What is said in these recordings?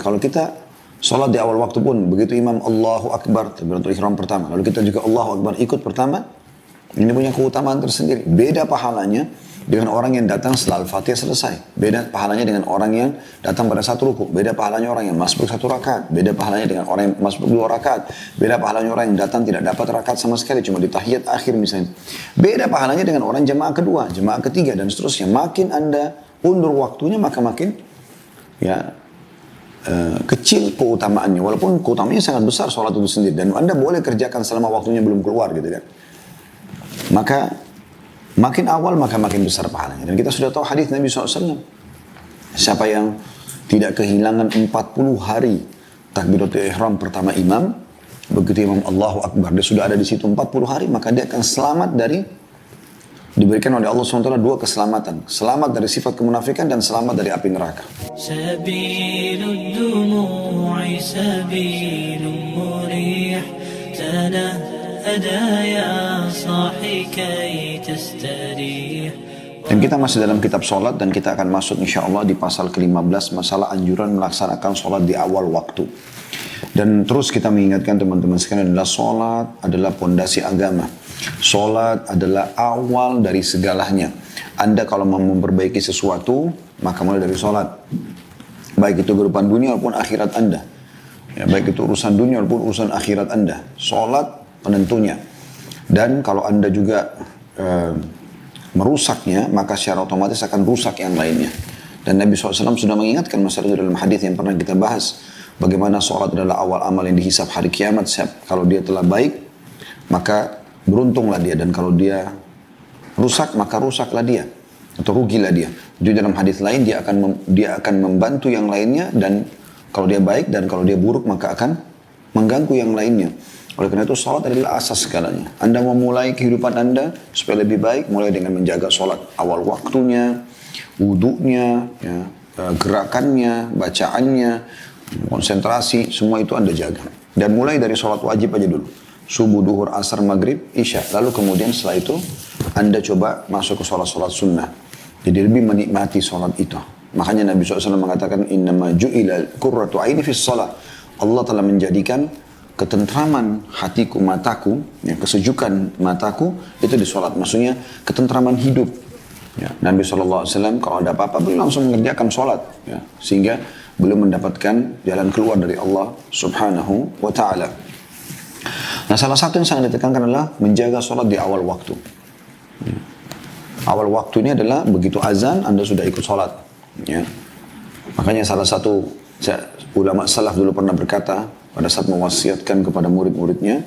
Kalau kita sholat di awal waktu pun, begitu imam Allahu Akbar, takbiratul ihram pertama, lalu kita juga Allahu Akbar ikut pertama, ini punya keutamaan tersendiri. Beda pahalanya dengan orang yang datang setelah Al-Fatihah selesai. Beda pahalanya dengan orang yang datang pada satu ruku. Beda pahalanya orang yang masbuk satu rakaat. Beda pahalanya dengan orang yang masbuk dua rakaat. Beda pahalanya orang yang datang tidak dapat rakaat sama sekali, cuma di tahiyat akhir misalnya. Beda pahalanya dengan orang jamaah kedua, jamaah ketiga, dan seterusnya. Makin Anda undur waktunya, maka makin kecil keutamaannya. Walaupun keutamaannya sangat besar sholat itu sendiri. Dan Anda boleh kerjakan selama waktunya belum keluar gitu kan. Maka makin awal maka makin besar pahalanya. Dan kita sudah tahu hadis Nabi SAW. Siapa yang tidak kehilangan 40 hari takbiratul ihram pertama imam, begitu imam Allahu Akbar, dia sudah ada di situ 40 hari, maka dia akan selamat dari, diberikan oleh Allah SWT dua keselamatan. Selamat dari sifat kemunafikan dan selamat dari api neraka. Sabilud dumu'i sabilun murih dan kita masih dalam kitab sholat dan kita akan masuk insya Allah di pasal ke-15 masalah anjuran melaksanakan sholat di awal waktu. Dan terus kita mengingatkan teman-teman sekalian adalah sholat adalah pondasi agama. Sholat adalah awal dari segalanya. Anda kalau mau memperbaiki sesuatu maka mulai dari sholat. Baik itu kehidupan dunia maupun akhirat Anda. Ya, baik itu urusan dunia maupun urusan akhirat Anda. Sholat penentunya. Dan kalau Anda juga merusaknya, maka secara otomatis akan rusak yang lainnya. Dan Nabi SAW sudah mengingatkan masalah itu dalam hadis yang pernah kita bahas. Bagaimana sholat adalah awal amal yang dihisab hari kiamat. Kalau dia telah baik, maka beruntunglah dia. Dan kalau dia rusak, maka rusaklah dia. Atau rugilah dia. Jadi dalam hadis lain, dia akan membantu yang lainnya. Dan kalau dia baik dan kalau dia buruk, maka akan mengganggu yang lainnya. Oleh karena itu sholat adalah asas segalanya. Anda mau mulai kehidupan Anda supaya lebih baik, mulai dengan menjaga sholat awal waktunya, wudunya, ya, gerakannya, bacaannya, konsentrasi, semua itu Anda jaga. Dan mulai dari sholat wajib aja dulu. Subuh, duhur, asar, maghrib, isya. Lalu kemudian setelah itu Anda coba masuk ke sholat-sholat sunnah. Jadi lebih menikmati sholat itu. Makanya Nabi SAW mengatakan, Innama ju'ila qurratu aini fis sholat. Allah telah menjadikan ketentraman hatiku, mataku, ya, kesejukan mataku itu di sholat. Maksudnya ketentraman hidup. Ya, Nabi SAW kalau ada apa-apa beliau langsung mengerjakan sholat. Ya, sehingga beliau mendapatkan jalan keluar dari Allah Subhanahu wa ta'ala. Nah, salah satu yang sangat ditekankan adalah menjaga sholat di awal waktu. Ya. Awal waktu ini adalah begitu azan Anda sudah ikut sholat. Ya. Makanya salah satu ulama salaf dulu pernah berkata, pada saat mewasiatkan kepada murid-muridnya,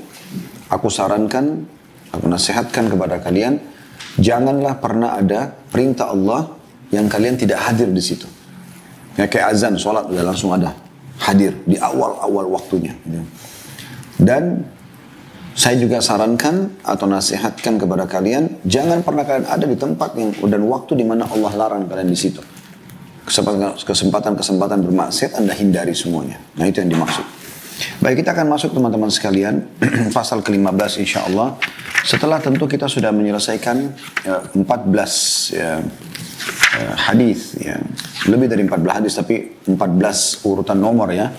aku sarankan, aku nasihatkan kepada kalian, janganlah pernah ada perintah Allah yang kalian tidak hadir di situ. Ya, kayak azan, sholat udah langsung ada hadir di awal-awal waktunya. Dan saya juga sarankan atau nasihatkan kepada kalian, jangan pernah kalian ada di tempat yang dan waktu di mana Allah larang kalian di situ. Kesempatan-kesempatan bermaksiat Anda hindari semuanya. Nah, itu yang dimaksud. Baik, kita akan masuk teman-teman sekalian pasal ke-15 insya Allah. Setelah tentu kita sudah menyelesaikan 14 hadis, ya. Lebih dari 14 hadis tapi 14 urutan nomor ya.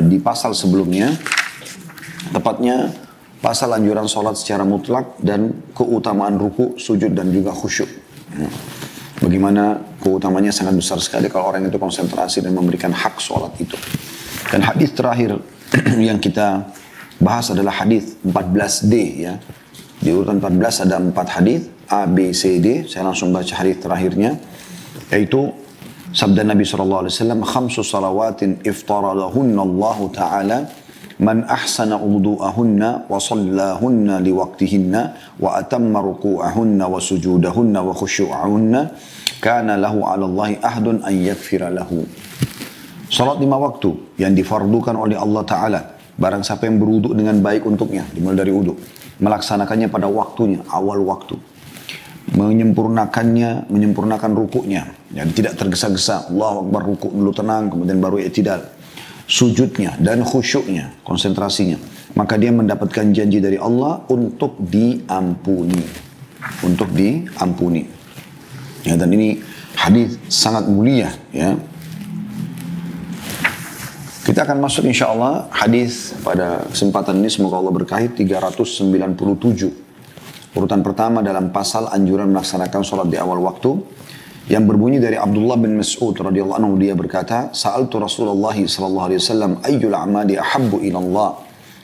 Di pasal sebelumnya, tepatnya pasal anjuran sholat secara mutlak dan keutamaan ruku, sujud dan juga khusyuk. Bagaimana keutamanya sangat besar sekali kalau orang itu konsentrasi dan memberikan hak sholat itu. Dan hadis terakhir yang kita bahas adalah hadis 14D ya. Di urutan 14 ada 4 hadis A, B, C, D. Saya langsung baca hadis terakhirnya, yaitu sabda Nabi SAW, khamsu salawatin iftaradahunna Allah Ta'ala man ahsana wudu'ahunna wa sallahunna liwaqtihinna wa atamma ruku'ahunna wa sujudahunna wa khusyu'ahunna kana lahu 'ala Allahi ahdun an yaghfira lahu. Salat 5 waktu yang difardukan oleh Allah Ta'ala. Barang siapa yang berwuduk dengan baik untuknya, dimulai dari wuduk, melaksanakannya pada waktunya, awal waktu, menyempurnakan rukuknya, jadi tidak tergesa-gesa, Allahu Akbar, rukuk dulu tenang, kemudian baru i'tidal, sujudnya dan khusyuknya, konsentrasinya, maka dia mendapatkan janji dari Allah untuk diampuni. Ya, dan ini hadis sangat mulia ya. Kita akan masuk insya Allah hadis pada kesempatan ini, semoga Allah berkahi, 397. Urutan pertama dalam pasal anjuran melaksanakan sholat di awal waktu, yang berbunyi dari Abdullah bin Mas'ud radhiyallahu anhu, dia berkata, "Sa'altu Rasulullah sallallahu alaihi wasallam ayyul a'mali ahabbu ila Allah?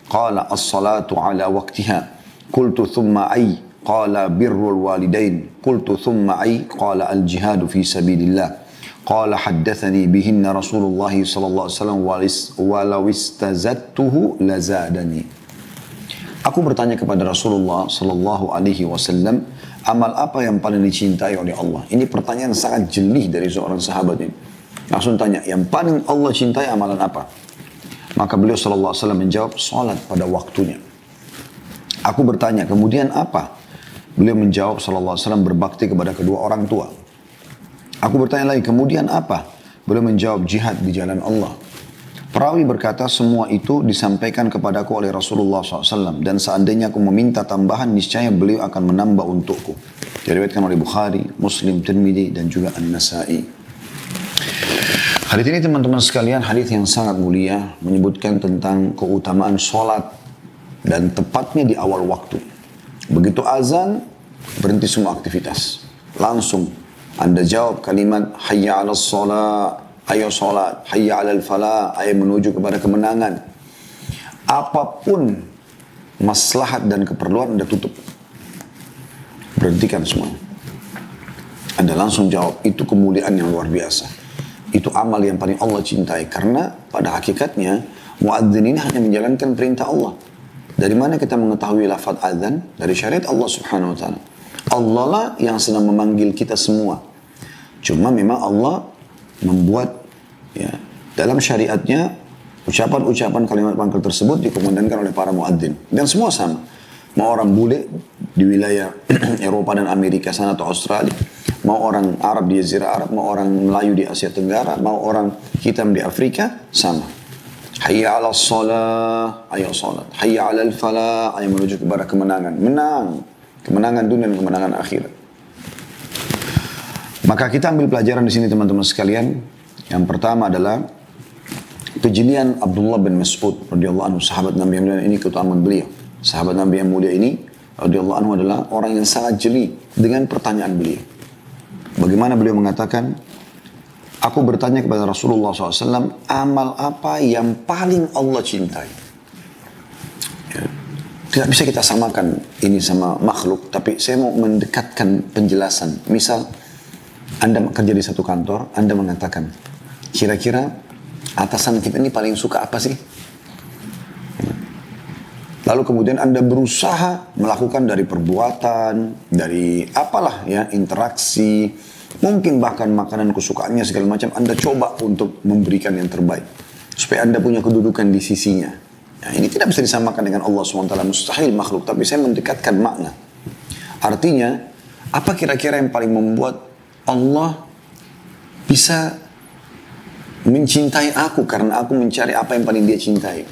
Qala as-salatu ala waqtiha. Qultu thumma ay? Qala birrul walidain. Qultu thumma ay? Qala al-jihadu fi sabilillah. Qala haddathani bihinna Rasulullah sallallahu alaihi wasallam walau istazadtuhu lazadani." Aku bertanya kepada Rasulullah sallallahu alaihi wasallam, amal apa yang paling dicintai oleh Allah? Ini pertanyaan sangat jeli dari seorang sahabat ini. Langsung tanya, yang paling Allah cintai amalan apa? Maka beliau sallallahu alaihi wasallam menjawab, salat pada waktunya. Aku bertanya, kemudian apa? Beliau menjawab sallallahu alaihi wasallam, berbakti kepada kedua orang tua. Aku bertanya lagi, kemudian apa? Beliau menjawab, jihad di jalan Allah. Perawi berkata, semua itu disampaikan kepadaku oleh Rasulullah SAW. Dan seandainya aku meminta tambahan, niscaya beliau akan menambah untukku. Diriwayatkan oleh Bukhari, Muslim, Tirmidzi, dan juga An-Nasai. Hadis ini teman-teman sekalian, hadis yang sangat mulia, menyebutkan tentang keutamaan sholat dan tepatnya di awal waktu. Begitu azan, berhenti semua aktivitas. Langsung Anda jawab kalimat, hayya 'alas sholat. Ayo sholat, hayya 'alal falah, ayo menuju kepada kemenangan. Apapun maslahat dan keperluan Anda tutup. Berhentikan semua. Anda langsung jawab, itu kemuliaan yang luar biasa. Itu amal yang paling Allah cintai. Karena pada hakikatnya, muadzin ini hanya menjalankan perintah Allah. Dari mana kita mengetahui lafaz azan? Dari syariat Allah subhanahu wa ta'ala. Allah lah yang sedang memanggil kita semua. Cuma memang Allah membuat ya dalam syariatnya ucapan-ucapan kalimat pangkal tersebut dikumandangkan oleh para muadzin, dan semua sama, mau orang bule di wilayah Eropa dan Amerika sana atau Australia, mau orang Arab di Jazirah Arab, mau orang Melayu di Asia Tenggara, mau orang hitam di Afrika, sama. Hayya 'alas shalah, ayo salat. Hayya 'alal falah, ayo menuju kepada kemenangan. Menang, kemenangan dunia dan kemenangan akhirat. Maka kita ambil pelajaran di sini teman-teman sekalian. Yang pertama adalah kejelian Abdullah bin Mas'ud radhiyallahu anhu, sahabat Nabi yang mulia ini, keutamaan beliau. Sahabat Nabi yang mulia ini radhiyallahu anhu adalah orang yang sangat jeli dengan pertanyaan beliau. Bagaimana beliau mengatakan, aku bertanya kepada Rasulullah SAW, amal apa yang paling Allah cintai? Ya. Tidak bisa kita samakan ini sama makhluk, tapi saya mau mendekatkan penjelasan. Misal, Anda kerja di satu kantor, Anda mengatakan, kira-kira atasan kita ini paling suka apa sih? Lalu kemudian Anda berusaha melakukan dari perbuatan, dari apalah ya, interaksi, mungkin bahkan makanan kesukaannya segala macam, Anda coba untuk memberikan yang terbaik. Supaya Anda punya kedudukan di sisinya. Nah, ini tidak bisa disamakan dengan Allah SWT, mustahil makhluk, tapi saya mendekatkan makna. Artinya, apa kira-kira yang paling membuat Allah bisa mencintai aku karena aku mencari apa yang paling dia cintai?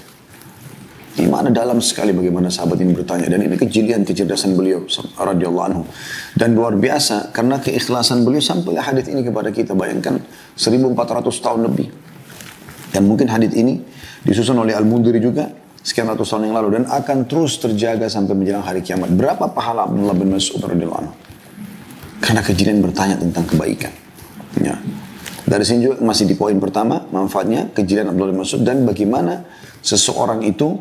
Ini makna dalam sekali bagaimana sahabat ini bertanya. Dan ini kejelian, kecerdasan beliau radhiyallahu anhu. Dan luar biasa karena keikhlasan beliau sampai hadis ini kepada kita. Bayangkan 1400 tahun lebih. Dan mungkin hadis ini disusun oleh Al-Mundhiri juga sekian ratus tahun yang lalu. Dan akan terus terjaga sampai menjelang hari kiamat. Berapa pahala Abdullah bin Mas'ud radhiyallahu anhu? Karena kejelian bertanya tentang kebaikan. Ya. Dari sini juga masih di poin pertama, manfaatnya kejelian Abdullah bin Mas'ud dan bagaimana seseorang itu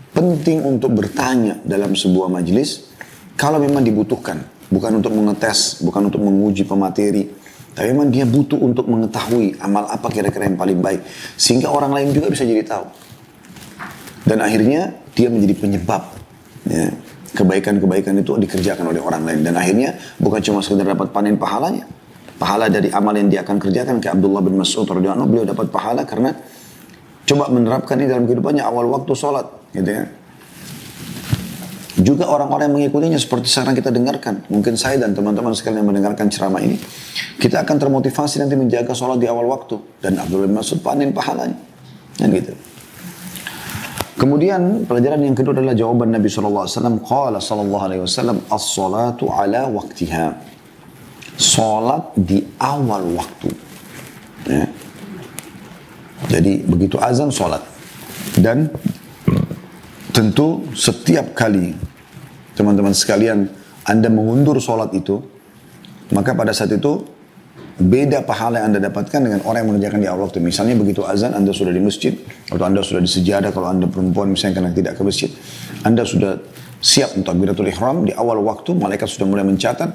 penting untuk bertanya dalam sebuah majelis kalau memang dibutuhkan, bukan untuk mengetes, bukan untuk menguji pemateri, tapi memang dia butuh untuk mengetahui amal apa kira-kira yang paling baik sehingga orang lain juga bisa jadi tahu. Dan akhirnya dia menjadi penyebab ya, kebaikan-kebaikan itu dikerjakan oleh orang lain dan akhirnya bukan cuma sekedar dapat panen pahalanya. Pahala dari amal yang dia akan kerjakan, kayak Abdullah bin Mas'ud radhiyallahu anhu, beliau dapat pahala karena coba menerapkan ini dalam kehidupannya awal waktu sholat, gitu ya. Juga orang-orang yang mengikutinya seperti sekarang kita dengarkan, mungkin saya dan teman-teman sekalian yang mendengarkan ceramah ini, kita akan termotivasi nanti menjaga sholat di awal waktu dan Abdullah bin Mas'ud panen pahalanya, kan gitu. Kemudian pelajaran yang kedua adalah jawaban Nabi SAW. Qala sallallahu alaihi wasallam, as-salatu ala waktiha. Salat di awal waktu. Ya. Jadi begitu azan sholat. Dan tentu setiap kali teman-teman sekalian Anda mengundur sholat itu, maka pada saat itu beda pahala yang Anda dapatkan dengan orang yang mengerjakan di awal waktu. Misalnya begitu azan Anda sudah di masjid, atau Anda sudah di sejadah kalau Anda perempuan misalnya karena tidak ke masjid. Anda sudah siap untuk takbiratul ihram di awal waktu, malaikat sudah mulai mencatat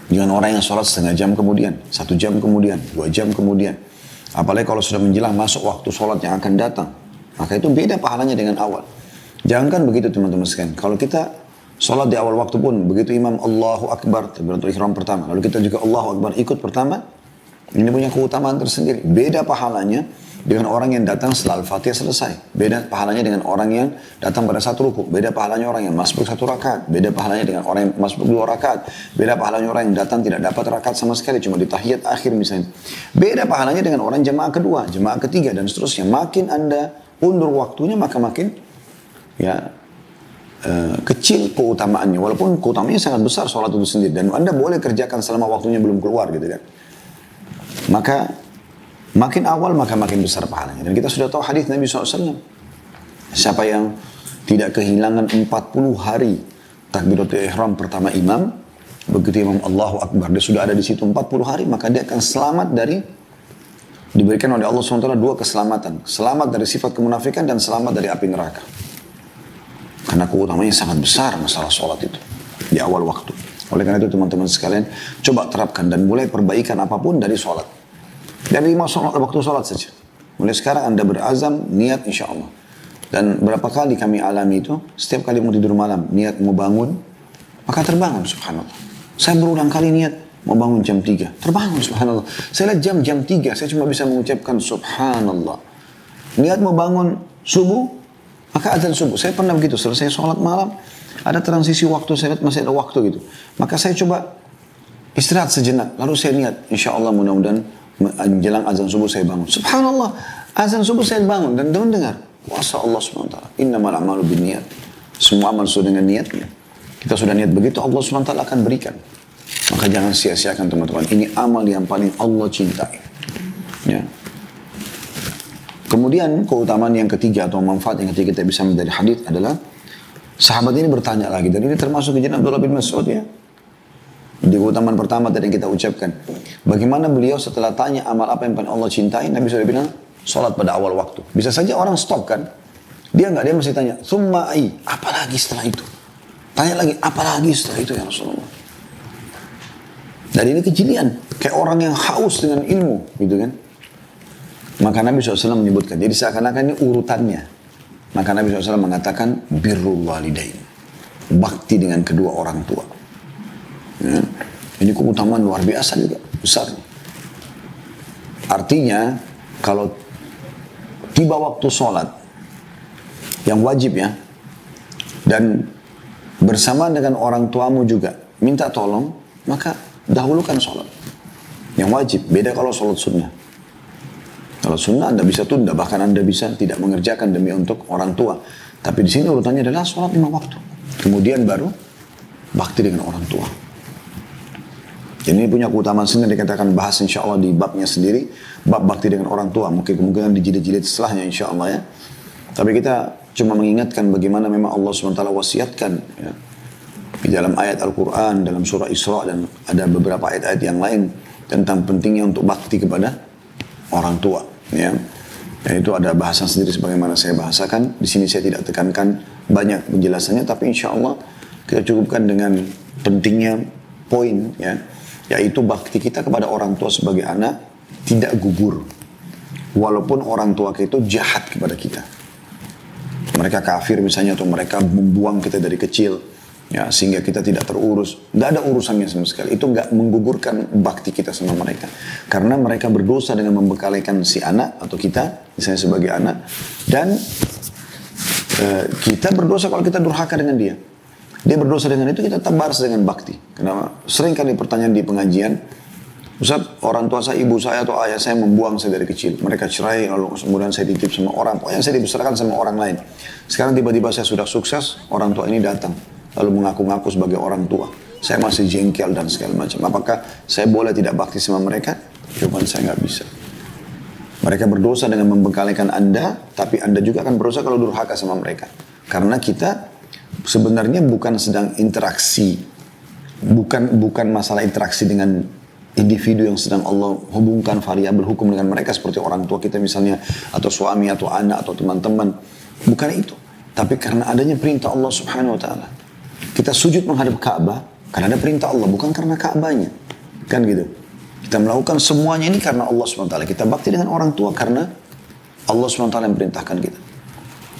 dengan orang yang sholat setengah jam kemudian, 1 jam kemudian, 2 jam kemudian. Apalagi kalau sudah menjelang masuk waktu sholat yang akan datang. Maka itu beda pahalanya dengan awal. Jangankan begitu teman-teman sekalian. Kalau kita sholat di awal waktu pun, begitu imam Allahu Akbar, takbiratul ihram pertama. Lalu kita juga Allahu Akbar ikut pertama. Ini punya keutamaan tersendiri. Beda pahalanya dengan orang yang datang setelah Al-Fatihah selesai. Beda pahalanya dengan orang yang datang pada satu ruku. Beda pahalanya orang yang masbuk 1 rakaat. Beda pahalanya dengan orang yang masbuk 2 rakaat. Beda pahalanya orang yang datang tidak dapat rakaat sama sekali, cuma di tahiyat akhir misalnya. Beda pahalanya dengan orang jemaah kedua, jemaah ketiga, dan seterusnya. Makin Anda undur waktunya, maka makin kecil keutamaannya. Walaupun keutamaannya sangat besar sholat itu sendiri. Dan Anda boleh kerjakan selama waktunya belum keluar gitu kan. Maka makin awal maka makin besar pahalanya. Dan kita sudah tahu hadis Nabi SAW. Siapa yang tidak kehilangan 40 hari takbiratul ihram pertama imam, begitu imam Allahu Akbar, dia sudah ada di situ 40 hari, maka dia akan selamat dari, diberikan oleh Allah SWT 2 keselamatan. Selamat dari sifat kemunafikan dan selamat dari api neraka. Karena keutamanya sangat besar masalah sholat itu di awal waktu. Oleh karena itu teman-teman sekalian, coba terapkan dan mulai perbaikan apapun dari sholat. Dari waktu sholat saja. Mulai sekarang Anda berazam, niat insya Allah. Dan berapa kali kami alami itu, setiap kali mau tidur malam, niat mau bangun, maka terbangun subhanallah. Saya berulang kali niat, mau bangun jam 3, terbangun subhanallah. Saya lihat jam 3, saya cuma bisa mengucapkan subhanallah. Niat mau bangun subuh, maka azan subuh. Saya pernah begitu, selesai sholat malam, ada transisi waktu, saya lihat masih ada waktu gitu. Maka saya coba istirahat sejenak, lalu saya niat, insya Allah mudah-mudahan menjelang azan subuh saya bangun. Subhanallah, azan subuh saya bangun dan teman dengar kuasa Allah SWT. Innamal a'malu binniyat. Semua amal sesuai dengan niatnya. Kita sudah niat begitu, Allah SWT akan berikan. Maka jangan sia-siakan teman-teman. Ini amal yang paling Allah cintai. Ya. Kemudian keutamaan yang ketiga atau manfaat yang ketiga kita bisa ambil dari hadis adalah sahabat ini bertanya lagi, dan ini termasuk kejadian Abdullah bin Mas'ud ya. Di keutamaan pertama tadi yang kita ucapkan. Bagaimana beliau setelah tanya amal apa yang paling Allah cintai, Nabi sudah bilang, sholat pada awal waktu. Bisa saja orang stop kan. Dia masih tanya, thumma ai, apa lagi setelah itu? Tanya lagi, apa lagi setelah itu ya Rasulullah? Dan ini kejelian. Kayak orang yang haus dengan ilmu gitu kan. Maka Nabi SAW menyebutkan, jadi seakan-akan ini urutannya. Maka Nabi SAW mengatakan, birrul walidain. Bakti dengan kedua orang tua. Ya. Ini keutamaan luar biasa juga, besar. Artinya, kalau tiba waktu sholat, yang wajib ya, dan bersama dengan orang tuamu juga, minta tolong, maka dahulukan sholat. Yang wajib, beda kalau sholat sunnah. Kalau sunnah Anda bisa tunda, bahkan Anda bisa tidak mengerjakan demi untuk orang tua. Tapi di sini urutannya adalah sholat 5 waktu. Kemudian baru bakti dengan orang tua. Jadi ini punya keutamaan sendiri, dikatakan bahas insya Allah di babnya sendiri. Bab bakti dengan orang tua, mungkin kemungkinan dijilid-jilid setelahnya insya Allah ya. Tapi kita cuma mengingatkan bagaimana memang Allah SWT wasiatkan ya, di dalam ayat Al-Quran, dalam surah Isra, dan ada beberapa ayat-ayat yang lain tentang pentingnya untuk bakti kepada orang tua. Ya. Dan itu ada bahasan sendiri sebagaimana saya bahasakan. Di sini saya tidak tekankan banyak penjelasannya, tapi insya Allah kita cukupkan dengan pentingnya poin ya, yaitu bakti kita kepada orang tua sebagai anak tidak gugur. Walaupun orang tua kita itu jahat kepada kita. Mereka kafir misalnya, atau mereka membuang kita dari kecil, ya, sehingga kita tidak terurus. Nggak ada urusannya sama sekali. Itu nggak menggugurkan bakti kita sama mereka. Karena mereka berdosa dengan membekalikan si anak atau kita, misalnya sebagai anak. Dan kita berdosa kalau kita durhaka dengan dia. Dia berdosa dengan itu, kita tetap balas dengan bakti. Karena sering kali pertanyaan di pengajian, Ustaz, orang tua saya, ibu saya atau ayah saya membuang saya dari kecil. Mereka cerai, lalu kemudian saya dititip sama orang. Pokoknya saya dibesarkan sama orang lain. Sekarang tiba-tiba saya sudah sukses, orang tua ini datang. Lalu mengaku-ngaku sebagai orang tua. Saya masih jengkel dan segala macam. Apakah saya boleh tidak bakti sama mereka? Jawaban saya nggak bisa. Mereka berdosa dengan membengkalikan Anda, tapi Anda juga akan berdosa kalau durhaka sama mereka. Karena kita sebenarnya bukan sedang interaksi, bukan masalah interaksi dengan individu yang sedang Allah hubungkan variabel hukum dengan mereka seperti orang tua kita misalnya, atau suami, atau anak, atau teman-teman. Bukan itu. Tapi karena adanya perintah Allah Subhanahu wa Ta'ala. Kita sujud menghadap Ka'bah karena ada perintah Allah, bukan karena Ka'bahnya. Kan gitu. Kita melakukan semuanya ini karena Allah SWT. Kita bakti dengan orang tua karena Allah SWT yang perintahkan kita.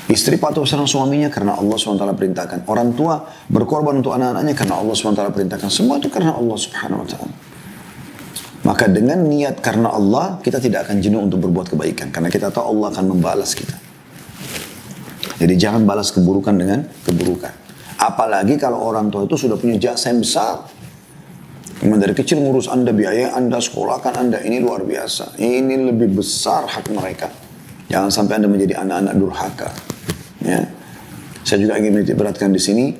Istri patuh sama suaminya karena Allah SWT perintahkan. Orang tua berkorban untuk anak-anaknya karena Allah SWT perintahkan. Semua itu karena Allah SWT. Maka dengan niat karena Allah, kita tidak akan jenuh untuk berbuat kebaikan. Karena kita tahu Allah akan membalas kita. Jadi jangan balas keburukan dengan keburukan. Apalagi kalau orang tua itu sudah punya jasa yang besar. Memang dari kecil ngurus Anda, biaya Anda, sekolahkan Anda, ini luar biasa. Ini lebih besar hak mereka. Jangan sampai Anda menjadi anak-anak durhaka. Ya. Saya juga ingin menitikberatkan di sini,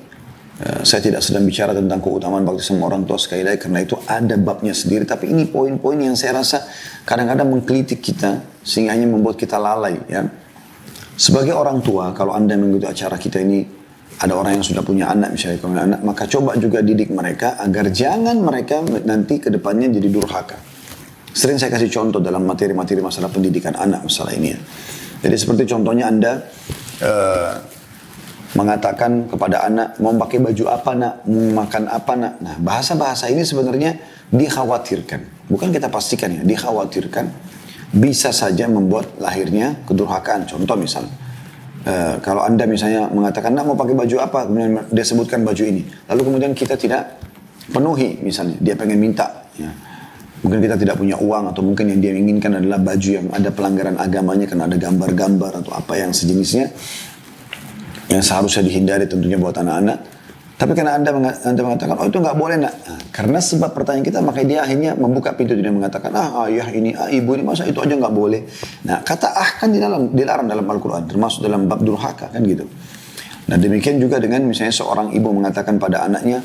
saya tidak sedang bicara tentang keutamaan bakti sama orang tua sekali lagi, karena itu ada babnya sendiri. Tapi ini poin-poin yang saya rasa kadang-kadang mengkritik kita, sehingga hanya membuat kita lalai. Ya. Sebagai orang tua, kalau Anda mengikuti acara kita ini, ada orang yang sudah punya anak, misalnya punya anak, maka coba juga didik mereka agar jangan mereka nanti ke depannya jadi durhaka. Sering saya kasih contoh dalam materi-materi masalah pendidikan anak, masalah ini ya. Jadi seperti contohnya Anda mengatakan kepada anak, mau pakai baju apa nak, mau makan apa nak. Nah, bahasa-bahasa ini sebenarnya dikhawatirkan. Bukan kita pastikan ya, dikhawatirkan bisa saja membuat lahirnya kedurhakaan. Contoh misalnya, kalau Anda misalnya mengatakan, nak mau pakai baju apa, kemudian dia sebutkan baju ini, lalu kemudian kita tidak penuhi, misalnya dia pengen minta, ya. Mungkin kita tidak punya uang, atau mungkin yang dia inginkan adalah baju yang ada pelanggaran agamanya karena ada gambar-gambar atau apa yang sejenisnya, yang seharusnya dihindari tentunya buat anak-anak. Tapi karena Anda mengatakan, oh itu nggak boleh nak. Nah, karena sebab pertanyaan kita, maka dia akhirnya membuka pintu, dia mengatakan, ayah ini, ibu ini, masa itu aja nggak boleh. Nah, kata kan dilarang dalam Al-Quran, termasuk dalam bab durhaka, kan gitu. Nah, demikian juga dengan misalnya seorang ibu mengatakan pada anaknya,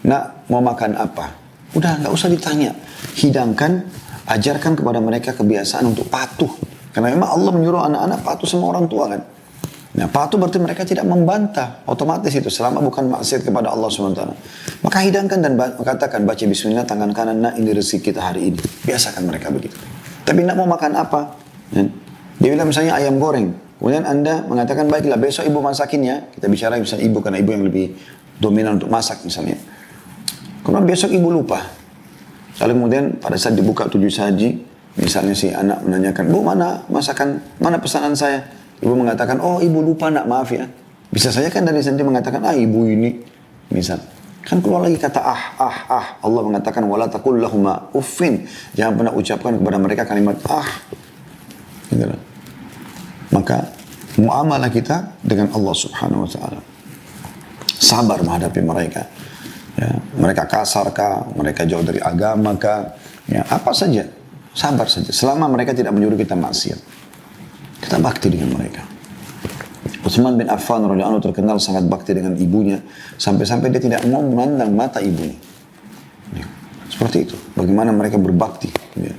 nak mau makan apa? Udah nggak usah ditanya. Hidangkan, ajarkan kepada mereka kebiasaan untuk patuh. Karena memang Allah menyuruh anak-anak patuh sama orang tua kan. Nah, patuh berarti mereka tidak membantah. Otomatis itu, selama bukan maksiat kepada Allah SWT. Maka hidangkan dan katakan, baca bismillah, tangan kanan, nak ini rezeki kita hari ini. Biasakan mereka begitu. Tapi nak mau makan apa? Dia bilang misalnya ayam goreng. Kemudian Anda mengatakan, baiklah besok ibu masakin ya. Kita bicara misalnya ibu, karena ibu yang lebih dominan untuk masak misalnya. Kemudian besok ibu lupa. Lalu kemudian pada saat dibuka 7 saji, misalnya si anak menanyakan, bu mana masakan, mana pesanan saya? Ibu mengatakan, oh ibu lupa nak, maaf ya. Bisa saja kan dari sendiri mengatakan, ibu ini. Misal. Kan keluar lagi kata Allah mengatakan, wala taqul lahuma uffin. Jangan pernah ucapkan kepada mereka kalimat gitu. Maka muamalah kita dengan Allah Subhanahu wa Ta'ala. Sabar menghadapi mereka. Ya, mereka kasar kah? Mereka jauh dari agama kah? Ya, apa saja. Sabar saja. Selama mereka tidak menyuruh kita maksiat. Kita bakti dengan mereka. Utsman bin Affan radhiyallahu anhu terkenal sangat bakti dengan ibunya, sampai-sampai dia tidak mau memandang mata ibunya. Ya. Seperti itu. Bagaimana mereka berbakti. Ya.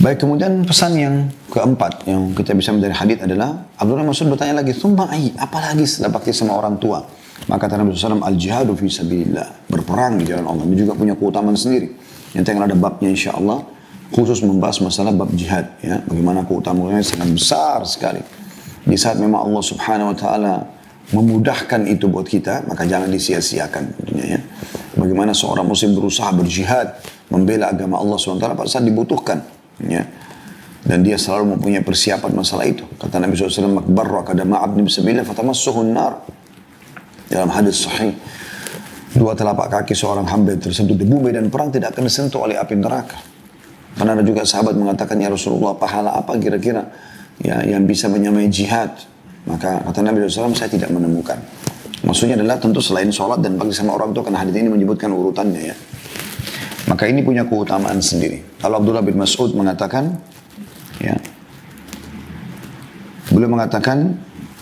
Baik, kemudian pesan yang keempat yang kita bisa dari hadits adalah Abdullah bin Mas'ud bertanya lagi, "Tsumma ai? Apalagi setelah bakti sama orang tua?" Maka kata Nabi SAW, al-jihadu fi sabilillah, berperang di jalan Allah. Ini juga punya keutamaan sendiri. Nanti akan ada babnya insyaAllah. Khusus membahas masalah bab jihad, ya, bagaimana keutamaannya sangat besar sekali. Di saat memang Allah Subhanahu wa Ta'ala memudahkan itu buat kita, maka jangan disia-siakan tentunya ya. Bagaimana seorang muslim berusaha berjihad, membela agama Allah Subhanahu wa Ta'ala pada saat dibutuhkan, ya. Dan dia selalu mempunyai persiapan masalah itu. Kata Nabi SAW, makbarra kadama abni bisabilillah fatamassuhun nar. Dalam hadis sahih, dua telapak kaki seorang hamba yang tersentuh debu medan perang tidak akan disentuh oleh api neraka. Karena ada juga sahabat mengatakan, ya Rasulullah, pahala apa kira-kira ya, yang bisa menyamai jihad? Maka kata Nabi SAW, saya tidak menemukan. Maksudnya adalah tentu selain sholat dan bakti sama orang tua, karena hadits ini menyebutkan urutannya ya. Maka ini punya keutamaan sendiri. Kalau Abdullah bin Mas'ud mengatakan, ya, beliau mengatakan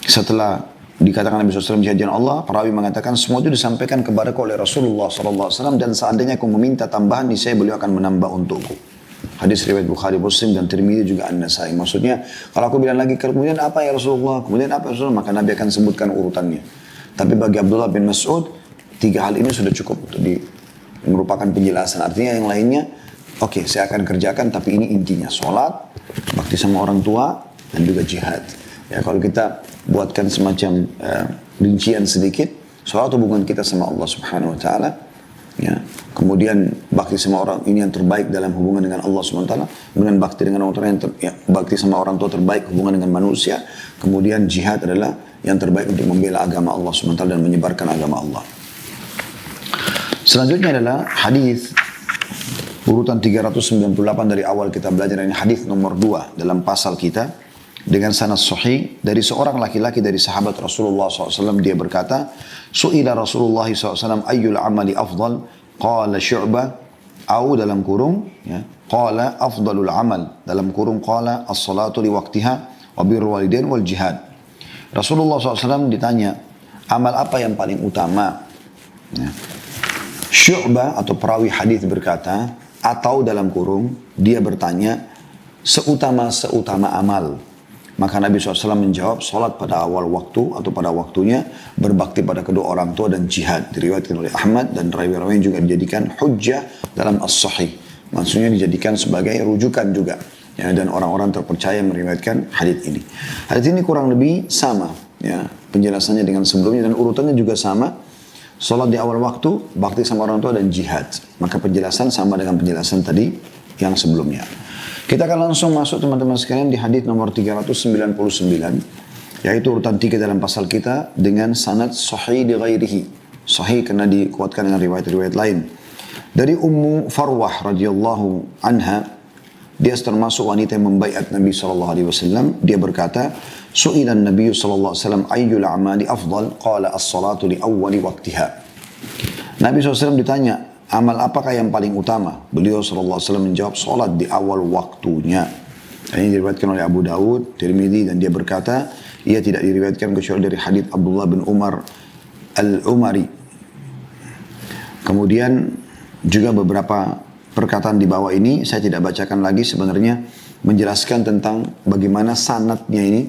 setelah dikatakan Nabi SAW jihad jalan Allah, perawi mengatakan semua itu disampaikan kepada oleh Rasulullah SAW, dan seandainya aku meminta tambahan, niscaya beliau akan menambah untukku. Hadis riwayat Bukhari, Muslim, dan Tirmidzi juga An-Nasai. Maksudnya, kalau aku bilang lagi, kemudian apa ya Rasulullah? Kemudian apa ya Rasulullah? Maka Nabi akan sebutkan urutannya. Tapi bagi Abdullah bin Mas'ud, 3 hal ini sudah cukup untuk merupakan penjelasan. Artinya yang lainnya, oke, saya akan kerjakan, tapi ini intinya. Sholat, bakti sama orang tua, dan juga jihad. Ya, kalau kita buatkan semacam rincian sedikit, sholat hubungan kita sama Allah Subhanahu Wa Taala. Ya, kemudian bakti sama orang ini yang terbaik dalam hubungan dengan Allah SWT, kemudian bakti dengan orang tua bakti sama orang tua terbaik hubungan dengan manusia, kemudian jihad adalah yang terbaik untuk membela agama Allah SWT dan menyebarkan agama Allah. Selanjutnya adalah hadis urutan 398 dari awal kita belajar, ini hadis nomor 2 dalam pasal kita dengan sanad sahih dari seorang laki-laki dari sahabat Rasulullah SAW. Dia berkata, su'ila Rasulullah SAW ayyul amali afdal, qala syu'bah, au dalam kurung, ya, qala afdalul amal, dalam kurung qala as-salatu li waqtiha wa birrul walidain wal jihad. Rasulullah SAW ditanya, amal apa yang paling utama? Ya. Syu'bah atau perawi hadis berkata, atau dalam kurung, dia bertanya, seutama-seutama amal. Maka Nabi SAW menjawab, sholat pada awal waktu atau pada waktunya, berbakti pada kedua orang tua, dan jihad. Diriwayatkan oleh Ahmad dan rawi-rawi juga dijadikan hujjah dalam as-sahih. Maksudnya dijadikan sebagai rujukan juga. Ya, dan orang-orang terpercaya meriwayatkan hadits ini. Hadits ini kurang lebih sama. Ya, penjelasannya dengan sebelumnya dan urutannya juga sama. Sholat di awal waktu, bakti sama orang tua, dan jihad. Maka penjelasan sama dengan penjelasan tadi yang sebelumnya. Kita akan langsung masuk teman-teman sekalian di hadis nomor 399, yaitu urutan 3 dalam pasal kita dengan sanad sahih di ghairihi. Sahih karena dikuatkan dengan riwayat-riwayat lain. Dari Ummu Farwah radhiyallahu anha, dia termasuk wanita yang membaiat Nabi SAW. Dia berkata, su'ilan Nabi SAW ayyul a'mali afdal, qala as-salatu li awwali waqtiha. Nabi SAW ditanya, amal apakah yang paling utama? Beliau SAW menjawab, salat di awal waktunya. Ini diriwayatkan oleh Abu Dawud, Tirmidzi, dan dia berkata, ia tidak diriwayatkan kecuali dari hadits Abdullah bin Umar al-Umari. Kemudian juga beberapa perkataan di bawah ini, saya tidak bacakan lagi, sebenarnya menjelaskan tentang bagaimana sanadnya ini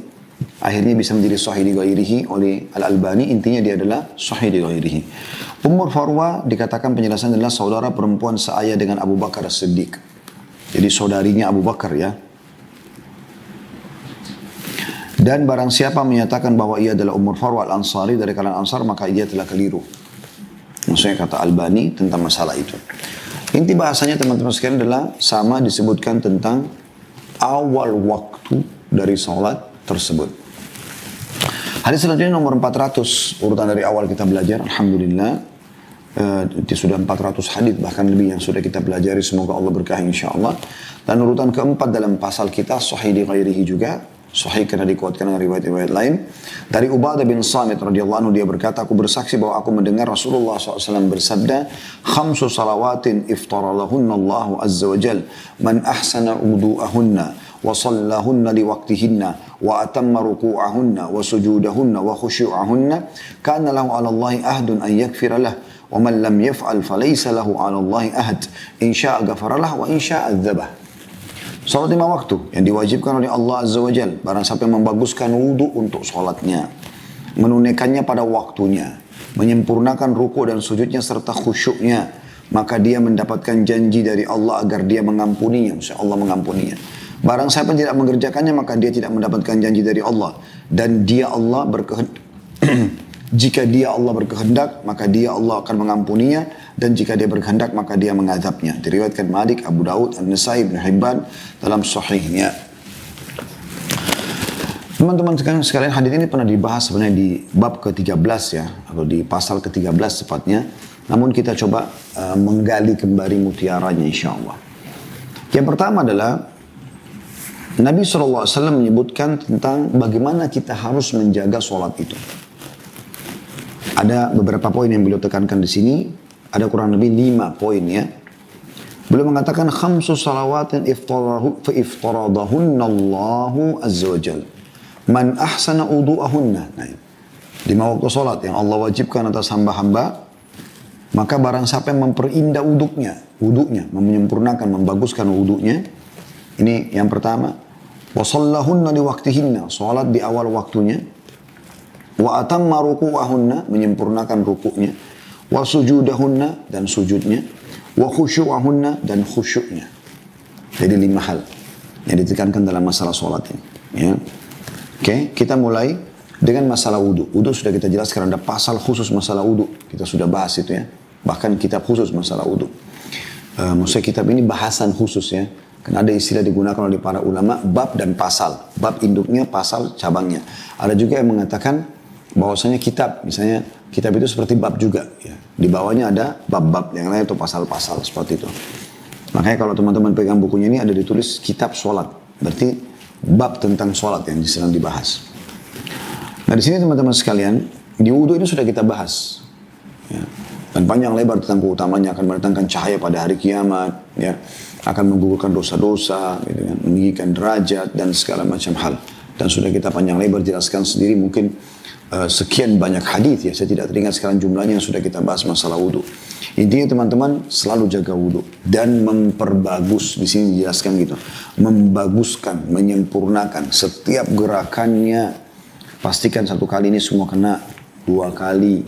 akhirnya bisa menjadi sahih di ghairihi oleh Al-Albani. Intinya dia adalah sahih di ghairihi. Ummu Farwah dikatakan penjelasan adalah saudara perempuan seayah dengan Abu Bakar As-Siddiq. Jadi saudarinya Abu Bakar, ya. Dan barang siapa menyatakan bahwa ia adalah Ummu Farwah Al-Ansari dari kalangan Ansar, maka dia telah keliru. Maksudnya kata Albani tentang masalah itu. Inti bahasanya teman-teman sekalian adalah sama, disebutkan tentang awal waktu dari sholat tersebut. Hadis selanjutnya nomor 400, urutan dari awal kita belajar, alhamdulillah. Sudah 400 hadis bahkan lebih yang sudah kita pelajari, semoga Allah berkahi insyaallah. Dan urutan keempat dalam pasal kita sahih di ghairihi juga, sahih karena dikuatkan dengan riwayat-riwayat lain. Dari Ubadah bin Samit radhiyallahu anhu, dia berkata, aku bersaksi bahwa aku mendengar Rasulullah SAW bersabda, khamsu salawatin iftaralahunna Allahu azza wa jal, man ahsana wudu'ahunna wa sallahunna liwaqtihinna wa atamma ruku'ahunna wa sujudahunna wa khusyu'ahunna kana lahu 'ala Allahi ahdun an yaghfira lahu wa man lam yaf'al falaysa lahu 'ala Allahi ahd in syaa'a ghafara lahu wa in syaa'a 'adzabah. Salat 5 waktu yang diwajibkan oleh Allah Azza wa Jalla, barang siapa yang membaguskan wudu untuk salatnya, menunaikannya pada waktunya, menyempurnakan ruku dan sujudnya serta khusyuknya, maka dia mendapatkan janji dari Allah agar dia mengampuninya, maksudnya Allah mengampuninya. Barang siapa yang tidak mengerjakannya, maka dia tidak mendapatkan janji dari Allah. Dan dia Allah berkehendak. Jika dia Allah berkehendak, maka dia Allah akan mengampuninya. Dan jika dia berkehendak, maka dia mengadabnya. Diriwayatkan Malik, Abu Dawud, An-Nasai, Ibn Hibban dalam sahihnya. Teman-teman sekalian, hadis ini pernah dibahas sebenarnya di bab ke-13 ya, atau di pasal ke-13 tepatnya. Namun kita coba menggali kembali mutiaranya insyaAllah. Yang pertama adalah Nabi SAW menyebutkan tentang bagaimana kita harus menjaga sholat itu. Ada beberapa poin yang beliau tekankan di sini. Ada kurang lebih 5 poin ya. Beliau mengatakan khamsu salawatin iftaradahunna Allahu azza wa jal. Man ahsana wudu'ahunna. Nah, 5 waktu sholat yang Allah wajibkan atas hamba-hamba. Maka barang siapa yang memperindah wudunya, menyempurnakan, membaguskan wudunya, Ini yang pertama. Wa shallahunna li waqtihinna, salat di awal waktunya. Wa atamma ruku'ahunna, menyempurnakan rukuknya. Wa sujudahunna, dan sujudnya. Wa khusyu'ahunna, dan khusyuknya. Jadi 5 hal yang ditekankan dalam masalah salat ini. Ya. Oke, kita mulai dengan masalah wudu. Wudu sudah kita jelaskan, ada pasal khusus masalah wudu. Kita sudah bahas itu ya. Bahkan kitab khusus masalah wudu. Maksudnya kitab ini bahasan khusus ya. Karena ada istilah digunakan oleh para ulama, bab dan pasal. Bab induknya, pasal cabangnya. Ada juga yang mengatakan bahwasanya kitab, misalnya kitab itu seperti bab juga. Ya. Di bawahnya ada bab-bab yang lain atau pasal-pasal seperti itu. Makanya kalau teman-teman pegang bukunya ini ada ditulis kitab sholat. Berarti bab tentang sholat yang sedang dibahas. Nah di sini teman-teman sekalian, di wudhu ini sudah kita bahas. Ya. Dan panjang lebar tentang keutamanya, akan mendatangkan cahaya pada hari kiamat. Ya. Akan menggugurkan dosa-dosa, gitu kan, meninggikan derajat, dan segala macam hal. Dan sudah kita panjang lebar jelaskan sendiri mungkin sekian banyak hadis ya. Saya tidak teringat sekarang jumlahnya yang sudah kita bahas masalah wudhu. Intinya teman-teman selalu jaga wudhu dan memperbagus, di sini dijelaskan gitu, membaguskan, menyempurnakan setiap gerakannya. Pastikan 1 kali ini semua kena, 2 kali,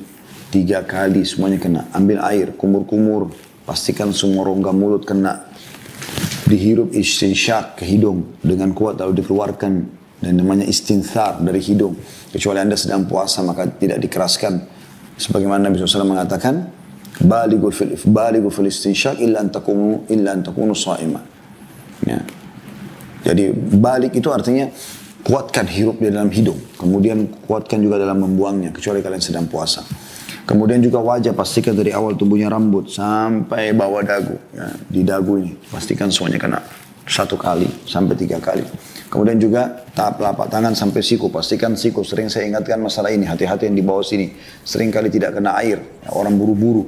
3 kali semuanya kena. Ambil air, kumur-kumur, pastikan semua rongga mulut kena. Dihirup istinsyak ke hidung dengan kuat lalu dikeluarkan, dan namanya istinthar dari hidung. Kecuali Anda sedang puasa maka tidak dikeraskan. Sebagaimana Nabi SAW mengatakan, Balighu fil istinsyak illa an takunu sha'ima. Ya. Jadi balik itu artinya kuatkan hirup di dalam hidung. Kemudian kuatkan juga dalam membuangnya, kecuali kalian sedang puasa. Kemudian juga wajah, pastikan dari awal tumbuhnya rambut sampai bawah dagu. Ya, di dagu ini, pastikan semuanya kena 1 kali sampai 3 kali. Kemudian juga tahap telapak tangan sampai siku. Pastikan siku, sering saya ingatkan masalah ini. Hati-hati yang di bawah sini. Sering kali tidak kena air. Ya, orang buru-buru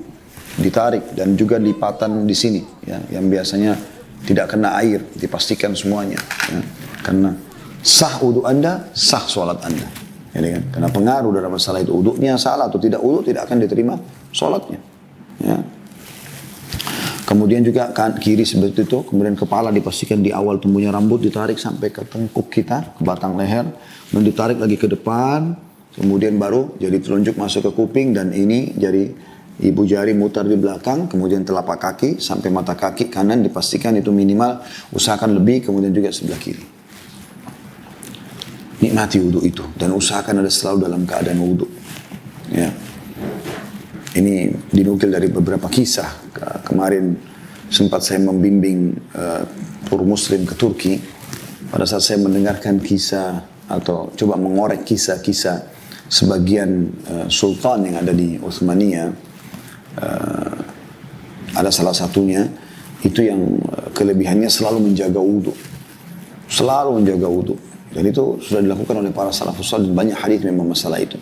ditarik. Dan juga lipatan di sini. Ya, yang biasanya tidak kena air. Dipastikan semuanya. Ya, karena sah wudu Anda, sah sholat Anda. Ya, kan? Karena pengaruh dalam masalah itu. Wudunya salah atau tidak wudu, tidak akan diterima sholatnya. Ya. Kemudian juga kiri seperti itu. Kemudian kepala dipastikan di awal tumbuhnya rambut, ditarik sampai ke tengkuk kita, ke batang leher. Dan ditarik lagi ke depan. Kemudian baru jadi telunjuk masuk ke kuping. Dan ini jadi ibu jari mutar di belakang. Kemudian telapak kaki sampai mata kaki kanan dipastikan itu minimal. Usahakan lebih, kemudian juga sebelah kiri. Nikmati wudhu itu. Dan usahakan ada selalu dalam keadaan wudhu. Ya. Ini dinukil dari beberapa kisah. Kemarin sempat saya membimbing tur muslim ke Turki. Pada saat saya mendengarkan kisah atau coba mengorek kisah-kisah sebagian sultan yang ada di Utsmaniyah, ada salah satunya itu yang kelebihannya selalu menjaga wudhu. Selalu menjaga wudhu. Dan itu sudah dilakukan oleh para salafus salih, dan banyak hadis memang masalah itu.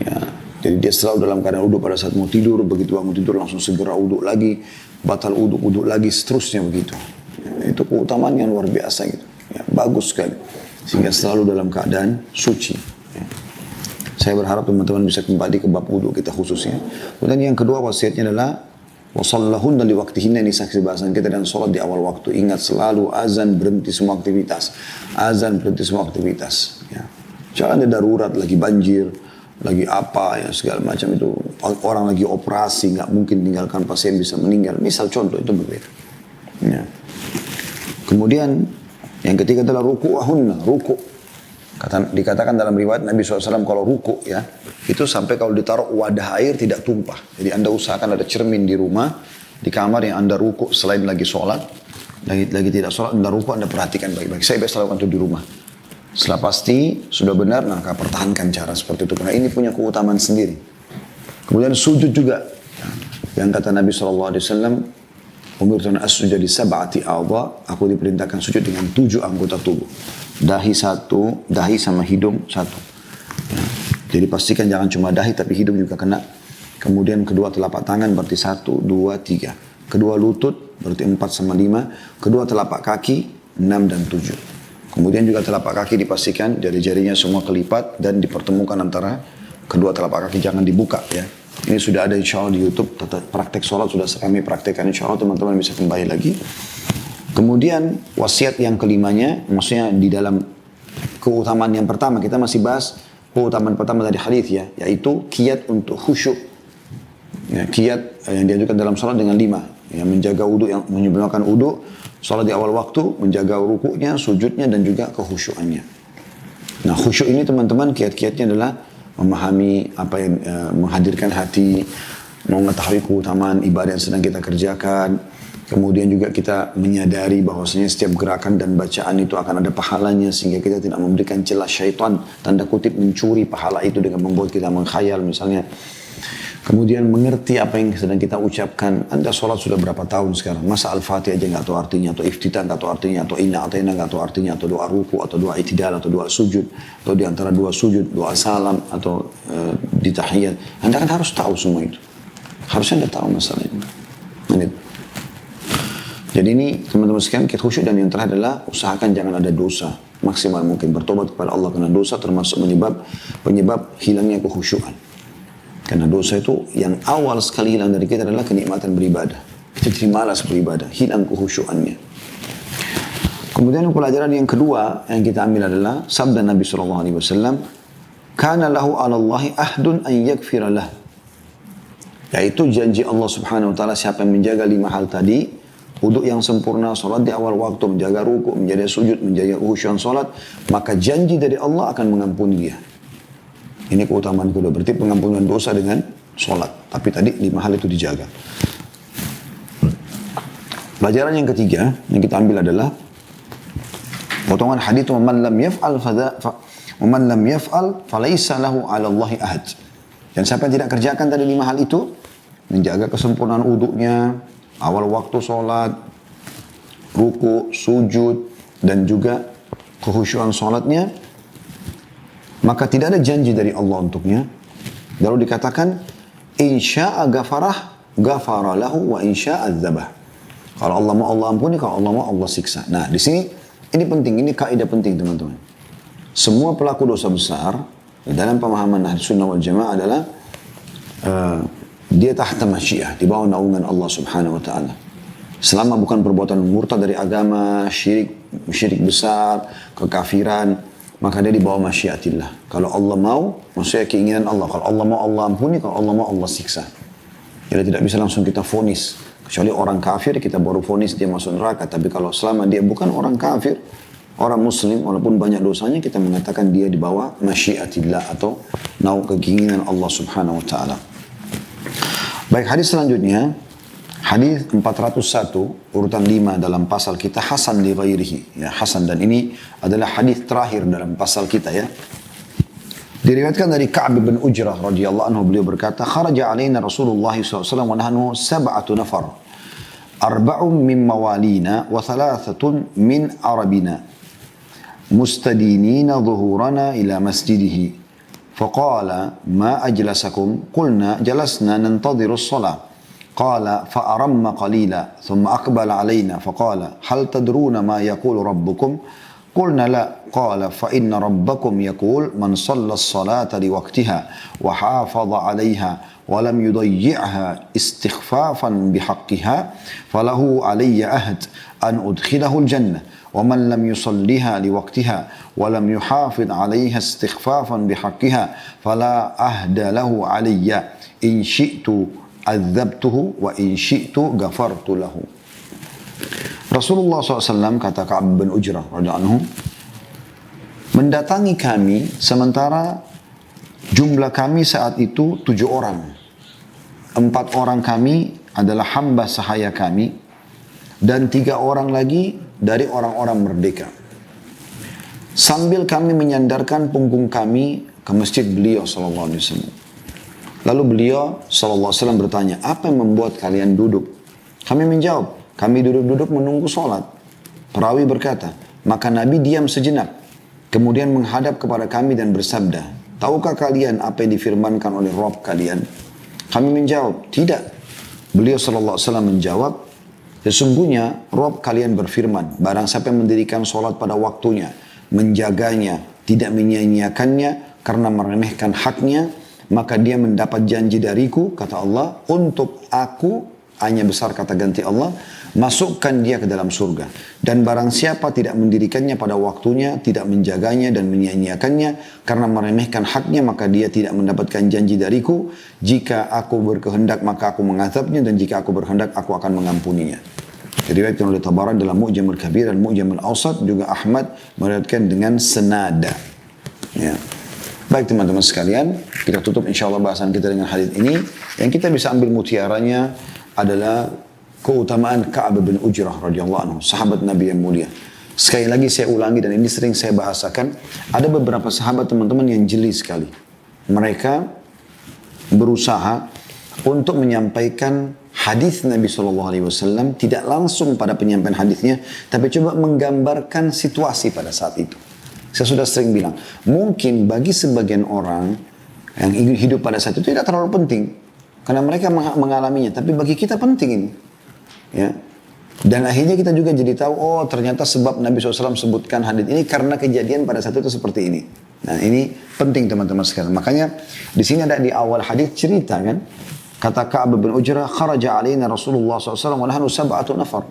Ya. Jadi dia selalu dalam keadaan wudhu pada saat mau tidur, begitu bangun tidur langsung segera wudhu lagi, batal wudhu lagi, seterusnya begitu. Ya, itu keutamaan yang luar biasa gitu. Ya, bagus sekali. Sehingga selalu dalam keadaan suci. Ya. Saya berharap teman-teman bisa kembali ke bab wudhu kita khususnya. Kemudian yang kedua wasiatnya adalah wasallahunna li waqtihinna, ini saksi bahasan kita, dan sholat di awal waktu. Ingat selalu azan berhenti semua aktivitas. Azan berhenti semua aktivitas. Ya. Jangan ada darurat lagi banjir, lagi apa ya segala macam itu, orang lagi operasi nggak mungkin tinggalkan pasien bisa meninggal, misal contoh itu berbeda. Ya. Kemudian yang ketiga adalah ruku'ahunna, ruku'. Dikatakan dalam riwayat Nabi SAW kalau ruku' ya itu sampai kalau ditaruh wadah air tidak tumpah. Jadi Anda usahakan ada cermin di rumah, di kamar yang Anda ruku' selain lagi sholat, lagi tidak sholat, Anda ruku' Anda perhatikan baik-baik. Saya biasa lakukan itu di rumah. Setelah pasti sudah benar, maka pertahankan cara seperti itu. Karena ini punya keutamaan sendiri. Kemudian sujud juga. Yang kata Nabi SAW, umirtu an asjuda li sab'ati a'dha, aku diperintahkan sujud dengan 7 anggota tubuh. Dahi 1, dahi sama hidung 1. Ya. Jadi pastikan jangan cuma dahi, tapi hidung juga kena. Kemudian kedua telapak tangan berarti 1, 2, 3. Kedua lutut berarti 4 sama 5. Kedua telapak kaki 6 dan 7. Kemudian juga telapak kaki dipastikan jari-jarinya semua kelipat dan dipertemukan antara kedua telapak kaki, jangan dibuka ya. Ini sudah ada insya Allah di YouTube, praktek sholat sudah kami praktekkan, insya Allah teman-teman bisa kembali lagi. Kemudian wasiat yang kelimanya, maksudnya di dalam keutamaan yang pertama, kita masih bahas keutamaan pertama dari hadis ya, yaitu kiat untuk khusyuk. Ya, kiat yang diajukan dalam sholat dengan 5, yang menjaga wudu, yang menyempurnakan wudu, sholat di awal waktu, menjaga rukuknya, sujudnya, dan juga kekhusyukannya. Nah, khusyuk ini teman-teman, kiat-kiatnya adalah memahami apa yang menghadirkan hati, mengetahui keutamaan ibadah yang sedang kita kerjakan. Kemudian juga kita menyadari bahwasanya setiap gerakan dan bacaan itu akan ada pahalanya, sehingga kita tidak memberikan celah syaitan, tanda kutip mencuri pahala itu dengan membuat kita mengkhayal misalnya. Kemudian mengerti apa yang sedang kita ucapkan. Anda sholat sudah berapa tahun sekarang? Masa Al-Fatihah aja nggak tahu artinya, atau iftitah nggak tahu artinya, atau inna atau inna nggak tahu artinya, atau doa ruku, atau doa itidal, atau doa sujud, atau di antara dua sujud, doa salam, atau di tahiyat. Anda kan harus tahu semua itu. Harusnya Anda tahu masalah ini. Jadi ini teman-teman sekalian, kiat khusyuk. Dan yang terakhir adalah usahakan jangan ada dosa. Maksimal mungkin bertobat kepada Allah karena dosa termasuk penyebab hilangnya kekhusyukan. Karena dosa itu yang awal sekali hilang dari kita adalah kenikmatan beribadah. Kita jadi malas beribadah, hilang kekhusyukannya. Kemudian pelajaran yang kedua yang kita ambil adalah sabda Nabi SAW, "Kana lahu 'ala Allahi ahdun an yaghfira lah." Yaitu janji Allah Subhanahu wa taala, siapa yang menjaga 5 hal tadi, wudu yang sempurna, salat di awal waktu, menjaga ruku, menjaga sujud, menjaga khusyuan salat, maka janji dari Allah akan mengampuni dia. Ini keutamaan kedua, berarti pengampunan dosa dengan salat. Tapi tadi 5 hal itu dijaga. Pelajaran yang ketiga yang kita ambil adalah potongan hadits, "Man lam yaf'al falaysa lahu 'ala Allahi ahad." Dan siapa yang tidak kerjakan tadi 5 hal itu, menjaga kesempurnaan wudunya, awal waktu sholat, ruku, sujud, dan juga kekhusyuan sholatnya, maka tidak ada janji dari Allah untuknya. Lalu dikatakan, insya'a ghafara lahu wa insya'a adzabah. Kalau Allah mau Allah ampuni, kalau Allah mau Allah siksa. Nah, di sini ini penting, ini kaidah penting teman-teman. Semua pelaku dosa besar dalam pemahaman Ahlus Sunnah wal Jamaah adalah dia tahta masyiah, di bawah naungan Allah Subhanahu wa taala. Selama bukan perbuatan murtad dari agama, syirik besar, kekafiran, maka dia di bawah masyiatillah. Kalau Allah mau, maksudnya keinginan Allah. Kalau Allah mau Allah ampuni, kalau Allah mau Allah siksa. Jadi tidak bisa langsung kita vonis. Kecuali orang kafir kita baru vonis dia masuk neraka. Tapi kalau selama dia bukan orang kafir, orang muslim, walaupun banyak dosanya, kita mengatakan dia di bawah masyiatillah atau keinginan Allah Subhanahu wa taala. Baik, hadis selanjutnya, hadis 401, urutan 5 dalam pasal kita, hasan li ghairihi. Ya, hasan, dan ini adalah hadis terakhir dalam pasal kita ya. Diriwayatkan dari Ka'b bin Ujrah radhiyallahu anhu, beliau berkata, "Kharaja alaina Rasulullah SAW wa nahnu 7 nafar. 4 min mawalina wa 3 min arabina. Mustadinina dhuhurana ila masjidihi. فقال ما أجلسكم قلنا جلسنا ننتظر الصلاة قال فأرم قليلا ثم أقبل علينا فقال هل تدرون ما يقول ربكم قلنا لا قال فإن ربكم يقول من صلى الصلاة لوقتها وحافظ عليها ولم يضيعها استخفافا بحقها فله علي عهد أن أدخله الجنة ومن لم يصليها لوقتها ولم يحافظ عليها استخفافا بحقها فلا عهد له علي إن شئت عذبته وإن شئت غفرت له." Rasulullah SAW, kata Ka'b bin Ujrah radhiyallahu anhu, mendatangi kami sementara jumlah kami saat itu 7 orang. 4 orang kami adalah hamba sahaya kami, dan 3 orang lagi dari orang-orang merdeka. Sambil kami menyandarkan punggung kami ke masjid beliau sallallahu alaihi wasallam. Lalu beliau sallallahu alaihi wasallam bertanya, "Apa yang membuat kalian duduk?" Kami menjawab, "Kami duduk-duduk menunggu sholat." Perawi berkata, maka Nabi diam sejenak, kemudian menghadap kepada kami dan bersabda, "Tahukah kalian apa yang difirmankan oleh Rabb kalian?" Kami menjawab, "Tidak." Beliau sallallahu alaihi wasallam menjawab, "Sesungguhnya Rabb kalian berfirman, barang siapa yang mendirikan sholat pada waktunya, menjaganya, tidak menyia-nyiakannya karena meremehkan haknya, maka dia mendapat janji dariku," kata Allah, "untuk aku A-nya besar kata ganti Allah, masukkan dia ke dalam surga. Dan barang siapa tidak mendirikannya pada waktunya, tidak menjaganya dan menyia-nyiakannya, karena meremehkan haknya, maka dia tidak mendapatkan janji dariku. Jika aku berkehendak, maka aku mengazabnya, dan jika aku berkehendak, aku akan mengampuninya. Diriwayatkan oleh Tabarani dalam Mu'jamul Kabir dan Mu'jamul Awsat, juga Ahmad meriwayatkan dengan senada. Ya. Baik teman-teman sekalian, kita tutup insyaAllah bahasan kita dengan hadis ini. Yang kita bisa ambil mutiaranya adalah keutamaan Ka'ab bin Ujrah radhiyallahu anhu, sahabat Nabi yang mulia. Sekali lagi saya ulangi, dan ini sering saya bahasakan, ada beberapa sahabat teman-teman yang jeli sekali. Mereka berusaha untuk menyampaikan hadis Nabi SAW tidak langsung pada penyampaian hadisnya, tapi coba menggambarkan situasi pada saat itu. Saya sudah sering bilang, mungkin bagi sebagian orang yang hidup pada saat itu tidak terlalu penting, karena mereka mengalaminya, tapi bagi kita penting ini. Ya. Dan akhirnya kita juga jadi tahu, oh ternyata sebab Nabi SAW sebutkan hadis ini karena kejadian pada saat itu seperti ini. Nah ini penting teman-teman sekalian. Makanya di sini ada di awal hadis cerita kan, kata Ka'ab bin Ujrah, kharaja alaina Rasulullah SAW wa nahnu sab'atu nafar.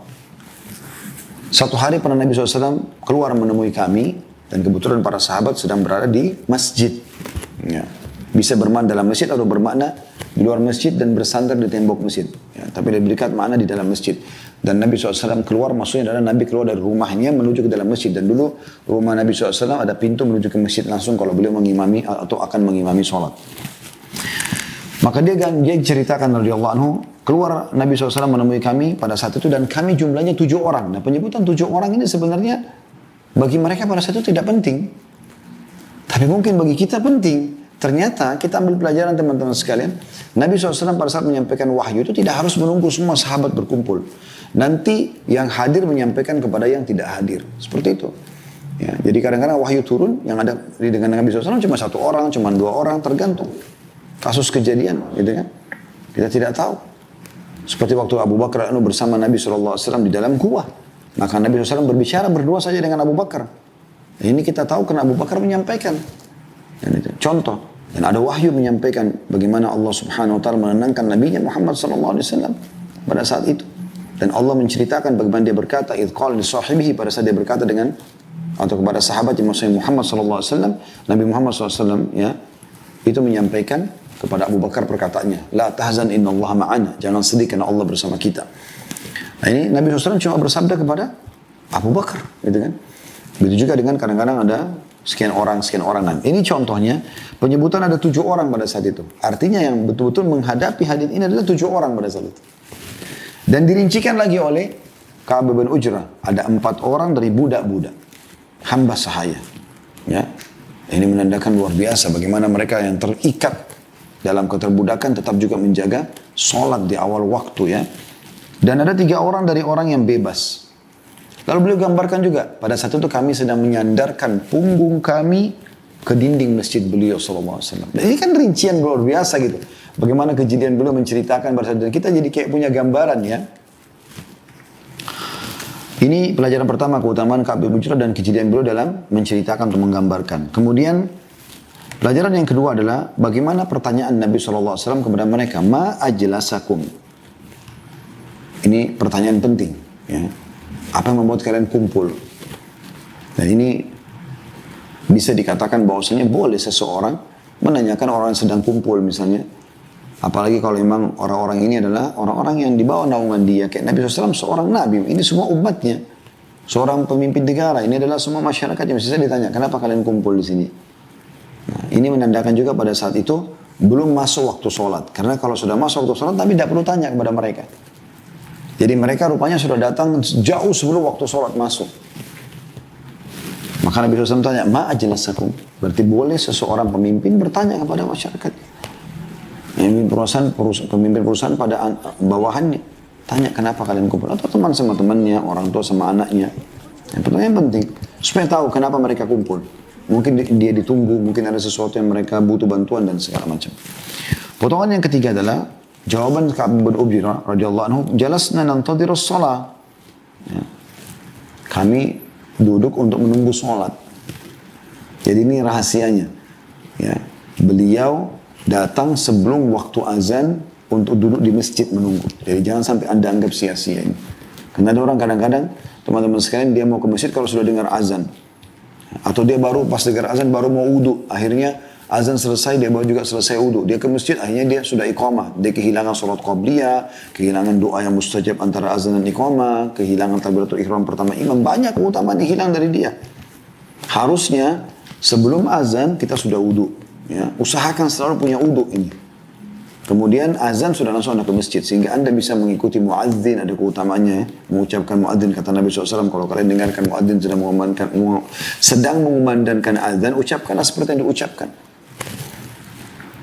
Satu hari pernah Nabi SAW keluar menemui kami, dan kebetulan para sahabat sedang berada di masjid. Ya. Bisa bermakna dalam masjid atau bermakna di luar masjid dan bersandar di tembok masjid. Ya, tapi lebih dekat makna di dalam masjid. Dan Nabi SAW keluar, maksudnya adalah Nabi keluar dari rumahnya menuju ke dalam masjid. Dan dulu rumah Nabi SAW ada pintu menuju ke masjid langsung kalau beliau mengimami atau akan mengimami sholat. Maka dia ceritakan radhiyallahu anhu, keluar Nabi SAW menemui kami pada saat itu, dan kami jumlahnya 7 orang. Nah penyebutan 7 orang ini sebenarnya bagi mereka pada saat itu tidak penting. Tapi mungkin bagi kita penting. Ternyata kita ambil pelajaran teman-teman sekalian. Nabi SAW pada saat menyampaikan wahyu itu tidak harus menunggu semua sahabat berkumpul. Nanti yang hadir menyampaikan kepada yang tidak hadir. Seperti itu. Ya, jadi kadang-kadang wahyu turun, yang ada dengan Nabi SAW cuma 1 orang, cuma 2 orang, tergantung. Kasus kejadian, gitu kan. Kita tidak tahu. Seperti waktu Abu Bakar bersama Nabi SAW di dalam gua. Maka Nabi SAW berbicara berdua saja dengan Abu Bakar. Ini kita tahu karena Abu Bakar menyampaikan. Dan itu contoh. Dan ada wahyu menyampaikan bagaimana Allah Subhanahu Wa Taala menenangkan Nabi Muhammad SAW pada saat itu. Dan Allah menceritakan bagaimana dia berkata, idh qala li sahibihi, pada saat dia berkata dengan atau kepada sahabat yang maksudnya Muhammad SAW, Nabi Muhammad SAW ya, itu menyampaikan kepada Abu Bakar perkataannya, la tahzan innallaha ma'ana, jangan sedih karena Allah bersama kita. Nah ini Nabi SAW cuma bersabda kepada Abu Bakar, gitu kan. Begitu juga dengan kadang-kadang ada sekian orang. Nah, ini contohnya penyebutan ada 7 orang pada saat itu. Artinya yang betul-betul menghadapi hadis ini adalah 7 orang pada saat itu. Dan dirincikan lagi oleh Ka'ab bin Ujrah. Ada 4 orang dari budak-budak. Hamba sahaya. Ya. Ini menandakan luar biasa bagaimana mereka yang terikat dalam keterbudakan tetap juga menjaga sholat di awal waktu ya. Dan ada 3 orang dari orang yang bebas. Lalu beliau gambarkan juga, pada saat itu kami sedang menyandarkan punggung kami ke dinding masjid beliau SAW. Dan ini kan rincian luar biasa gitu. Bagaimana kejadian beliau menceritakan pada saat itu. Kita jadi kayak punya gambaran ya. Ini pelajaran pertama, keutamaan Ka'ab bin Ujrah dan kejadian beliau dalam menceritakan atau menggambarkan. Kemudian, pelajaran yang kedua adalah bagaimana pertanyaan Nabi SAW kepada mereka. Ma ajlasakum. Ini pertanyaan penting ya. Apa yang membuat kalian kumpul? Dan ini bisa dikatakan bahwasanya boleh seseorang menanyakan orang yang sedang kumpul misalnya. Apalagi kalau memang orang-orang ini adalah orang-orang yang dibawa naungan dia. Kayak Nabi SAW seorang Nabi. Ini semua umatnya. Seorang pemimpin negara. Ini adalah semua masyarakatnya. Misalnya ditanya, kenapa kalian kumpul di sini? Nah, ini menandakan juga pada saat itu belum masuk waktu sholat. Karena kalau sudah masuk waktu sholat, Nabi tidak perlu tanya kepada mereka. Jadi mereka rupanya sudah datang jauh sebelum waktu sholat masuk. Maka Nabi SAW tanya, ma ajlasakum. Berarti boleh seseorang pemimpin bertanya kepada masyarakat. Pemimpin perusahaan pada bawahannya. Tanya kenapa kalian kumpul. Atau teman sama temannya, orang tua sama anaknya. Yang pertanyaan penting. Supaya tahu kenapa mereka kumpul. Mungkin dia ditunggu, mungkin ada sesuatu yang mereka butuh bantuan dan segala macam. Potongan yang ketiga adalah jawaban Ka'ab bin Ujrah radhiyallahu anhu, jalasna nantadhirus shalah. Ya. Kami duduk untuk menunggu sholat. Jadi ini rahasianya. Ya. Beliau datang sebelum waktu azan untuk duduk di masjid menunggu. Jadi jangan sampai Anda anggap sia-sia ini. Karena ada orang kadang-kadang, teman-teman sekalian, dia mau ke masjid kalau sudah dengar azan. Atau dia baru pas dengar azan baru mau wudu. Akhirnya azan selesai, dia baru juga selesai wudu. Dia ke masjid, akhirnya dia sudah iqamah. Dia kehilangan sholat qabliyah, kehilangan doa yang mustajab antara azan dan iqamah, kehilangan takbiratul ihram pertama imam. Banyak keutamaan yang hilang dari dia. Harusnya sebelum azan kita sudah wudu. Ya. Usahakan selalu punya wudu ini. Kemudian azan sudah langsung Anda ke masjid. Sehingga Anda bisa mengikuti muadzin, ada keutamaannya. Ya. Mengucapkan muadzin, kata Nabi SAW, kalau kalian dengarkan muadzin sedang mengumandangkan azan, ucapkanlah seperti yang diucapkan.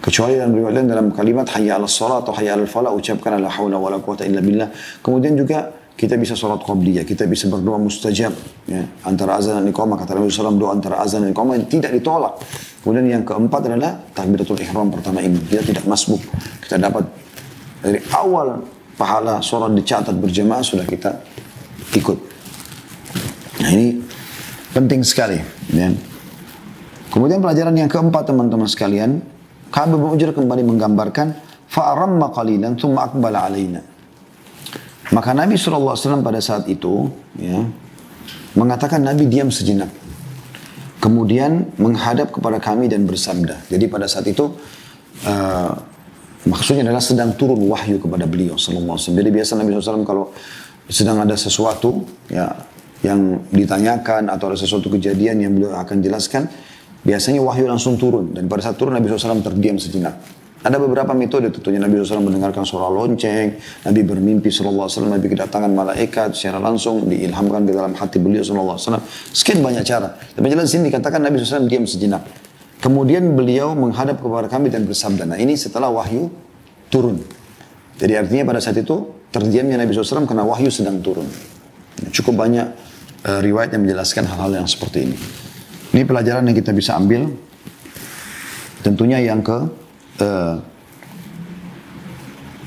Kecuali dalam kalimat hayya 'alas shalah atau hayya 'alal falah, ucapkan la haula wala quwata illa billah. Kemudian juga kita bisa sholat qabliyah, kita bisa berdoa mustajab. Ya. Antara azan dan iqamah, kata Nabi SAW, doa antara azan dan iqamah yang tidak ditolak. Kemudian yang keempat adalah takbiratul ihram pertama imam. Kita tidak masbuk. Kita dapat dari awal pahala sholat dicatat berjamaah sudah kita ikut. Nah ini penting sekali. Ya. Kemudian pelajaran yang keempat teman-teman sekalian, Ka'ab bin Ujrah kembali menggambarkan fa'aramma qalilan thumma aqbala alaina. Maka Nabi SAW pada saat itu ya, mengatakan Nabi diam sejenak. Kemudian menghadap kepada kami dan bersabda. Jadi pada saat itu maksudnya adalah sedang turun wahyu kepada beliau SAW. Jadi biasa Nabi SAW kalau sedang ada sesuatu ya, yang ditanyakan atau ada sesuatu kejadian yang beliau akan jelaskan, biasanya wahyu langsung turun. Dan pada saat turun Nabi SAW terdiam sejenak. Ada beberapa metode tentunya. Nabi SAW mendengarkan suara lonceng, Nabi bermimpi SAW, Nabi kedatangan malaikat secara langsung diilhamkan ke dalam hati beliau SAW. Sekian banyak cara. Tapi jelas di sini dikatakan Nabi SAW diam sejenak. Kemudian beliau menghadap kepada kami dan bersabda. Nah ini setelah wahyu turun. Jadi artinya pada saat itu terdiamnya Nabi SAW karena wahyu sedang turun. Cukup banyak riwayat yang menjelaskan hal-hal yang seperti ini. Ini pelajaran yang kita bisa ambil. Tentunya yang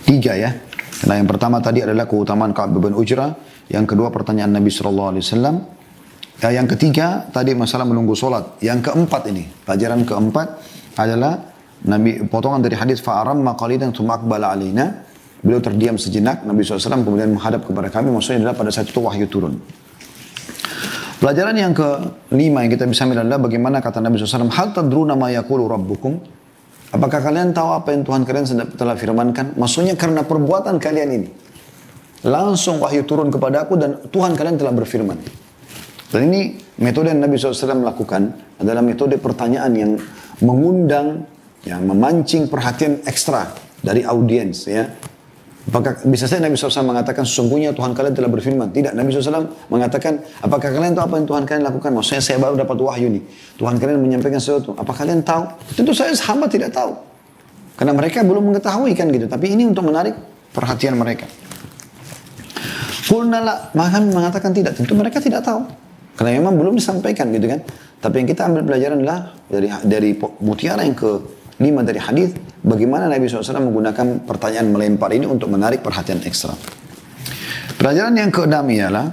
tiga ya. Nah yang pertama tadi adalah keutamaan Ka'ab bin Ujrah. Yang kedua pertanyaan Nabi SAW. Yang ketiga tadi masalah menunggu solat. Yang keempat ini, pelajaran keempat adalah Nabi potongan dari hadis fa'aramma qalilan tsumma aqbala alaina. Beliau terdiam sejenak, Nabi SAW kemudian menghadap kepada kami. Maksudnya adalah pada saat itu wahyu turun. Pelajaran yang kelima yang kita bisa ambil adalah bagaimana kata Nabi SAW, hal tadruna ma yaqulu rabbukum. Apakah kalian tahu apa yang Tuhan kalian telah firmankan? Maksudnya karena perbuatan kalian ini. Langsung wahyu turun kepada aku dan Tuhan kalian telah berfirman. Dan ini metode yang Nabi SAW lakukan adalah metode pertanyaan yang mengundang, yang memancing perhatian ekstra dari audiens. Ya. Apakah bisa saja Nabi SAW mengatakan sesungguhnya Tuhan kalian telah berfirman? Tidak, Nabi SAW mengatakan apakah kalian tahu apa yang Tuhan kalian lakukan? Maksudnya saya baru dapat wahyu nih. Tuhan kalian menyampaikan sesuatu. Apa kalian tahu? Tentu saya hamba tidak tahu. Karena mereka belum mengetahui kan gitu. Tapi ini untuk menarik perhatian mereka. Qulna maka mengatakan tidak. Tentu mereka tidak tahu. Karena memang belum disampaikan gitu kan. Tapi yang kita ambil pelajaran adalah dari mutiara yang ke-5 dari hadis, bagaimana Nabi SAW menggunakan pertanyaan melempar ini untuk menarik perhatian ekstra. Pelajaran yang ke-6 ialah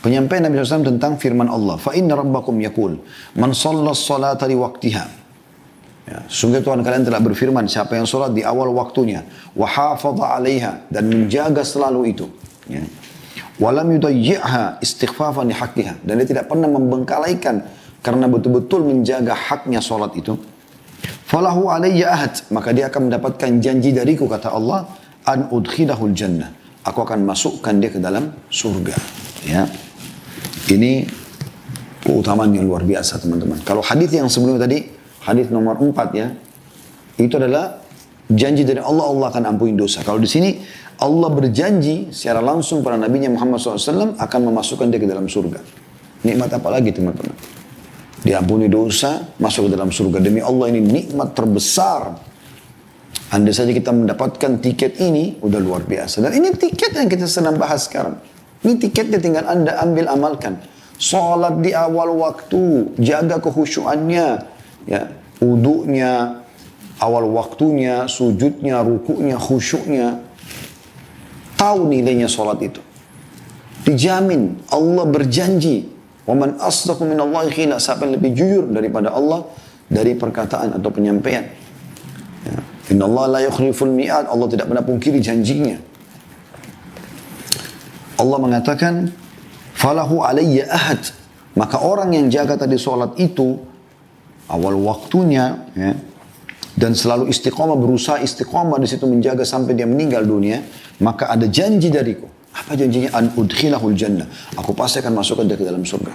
penyampaian Nabi SAW tentang firman Allah. Fa inna rabbakum yaqul man shalla as-salata li waqtiha. Ya, sungguh Tuhan kalian telah berfirman siapa yang salat di awal waktunya wa hafadha 'alaiha dan menjaga selalu itu. Ya. Walam yudayyi'ha istighfafan li haqqiha dan dia tidak pernah membengkalaikan karena betul-betul menjaga haknya salat itu. Falahu alayya ahad, maka dia akan mendapatkan janji dariku kata Allah, an udkhilahul jannah. Aku akan masukkan dia ke dalam surga. Ya. Ini keutamaan yang luar biasa teman-teman. Kalau hadis yang sebelumnya tadi, hadis nomor 4 ya, itu adalah janji dari Allah, Allah akan ampuni dosa. Kalau di sini Allah berjanji secara langsung pada Nabi Muhammad SAW akan memasukkan dia ke dalam surga. Nikmat apa lagi teman-teman? Diampuni dosa, masuk ke dalam surga. Demi Allah ini nikmat terbesar. Andai saja kita mendapatkan tiket ini, udah luar biasa. Dan ini tiket yang kita sedang bahas sekarang. Ini tiketnya tinggal Anda ambil, amalkan. Salat di awal waktu, jaga kekhusyuannya, ya, wudunya, awal waktunya, sujudnya, rukuknya, khusyuknya. Tahu nilainya salat itu. Dijamin, Allah berjanji. Waman asdaqu minallahi qila, siapa yang lebih jujur daripada Allah dari perkataan atau penyampaian. Ya. Inna Allah la yukhliful mi'ad. Allah tidak pernah pungkiri janjinya. Allah mengatakan, falahu alayya ahad. Maka orang yang jaga tadi sholat itu, awal waktunya, ya, dan selalu istiqomah, berusaha istiqomah di situ menjaga sampai dia meninggal dunia, maka ada janji dariku. Apa janjinya? An udkhilahul jannah. Aku pasti akan masukkan dia ke dalam surga.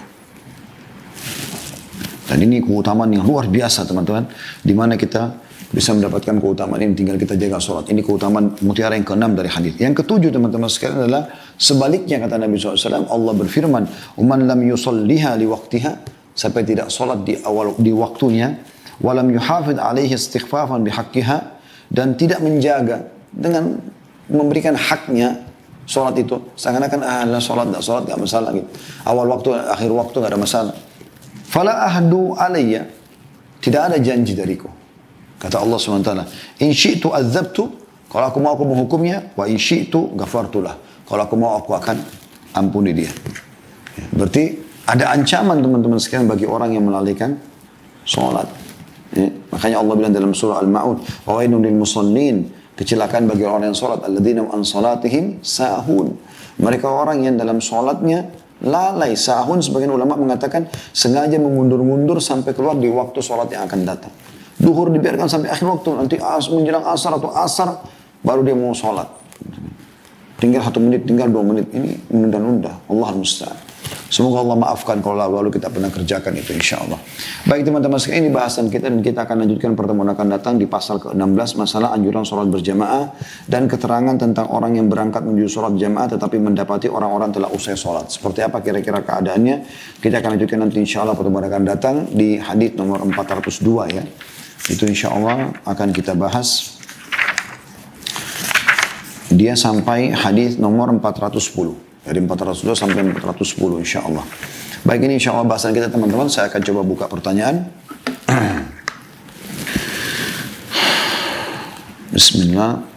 Dan ini keutamaan yang luar biasa, teman-teman. Di mana kita bisa mendapatkan keutamaan ini, tinggal kita jaga sholat. Ini keutamaan mutiara yang ke-6 dari hadis. Yang ke-7, teman-teman sekalian, adalah sebaliknya, kata Nabi SAW. Allah berfirman, "Man lam yusalliha li waqtiha", sampai tidak sholat di waktunya, walam yuhafid alaihi istighfafan bihaqqiha, dan tidak menjaga dengan memberikan haknya sholat itu. Seakan-akan sholat gak masalah gitu. Awal waktu, akhir waktu gak ada masalah. Fala ahdu alayya, tidak ada janji dariku. Kata Allah SWT, in syi'tu adzabtu, kalau aku mau aku menghukumnya, wa in syi'tu ghafartulah, kalau aku mau aku akan ampuni dia. Berarti ada ancaman, teman-teman sekalian, bagi orang yang melalaikan sholat. Ya, makanya Allah bilang dalam surah Al-Ma'un, wa wailun lil musallin, kecelakaan bagi orang yang sholat, alladzina an salatihim sahun. Mereka orang yang dalam sholatnya lalai. Sahun, sebagian ulama mengatakan sengaja mengundur-mundur sampai keluar di waktu sholat yang akan datang. Duhur dibiarkan sampai akhir waktu, nanti menjelang asar atau asar baru dia mau sholat. Tinggal 1 menit, tinggal 2 menit, ini menunda-nunda. Allah al-musta'an. Semoga Allah maafkan kalau lalu kita pernah kerjakan itu, insyaAllah. Baik teman-teman sekalian, ini bahasan kita, dan kita akan lanjutkan pertemuan akan datang di pasal ke-16, masalah anjuran sholat berjamaah dan keterangan tentang orang yang berangkat menuju sholat jamaah tetapi mendapati orang-orang telah usai sholat. Seperti apa kira-kira keadaannya, kita akan lanjutkan nanti insyaAllah pertemuan akan datang di hadits nomor 402 ya. Itu insyaAllah akan kita bahas. Dia sampai hadis nomor 410. Dari 402 sampai 410 insyaAllah. Baik, ini insyaAllah bahasan kita teman-teman. Saya akan coba buka pertanyaan. Bismillah.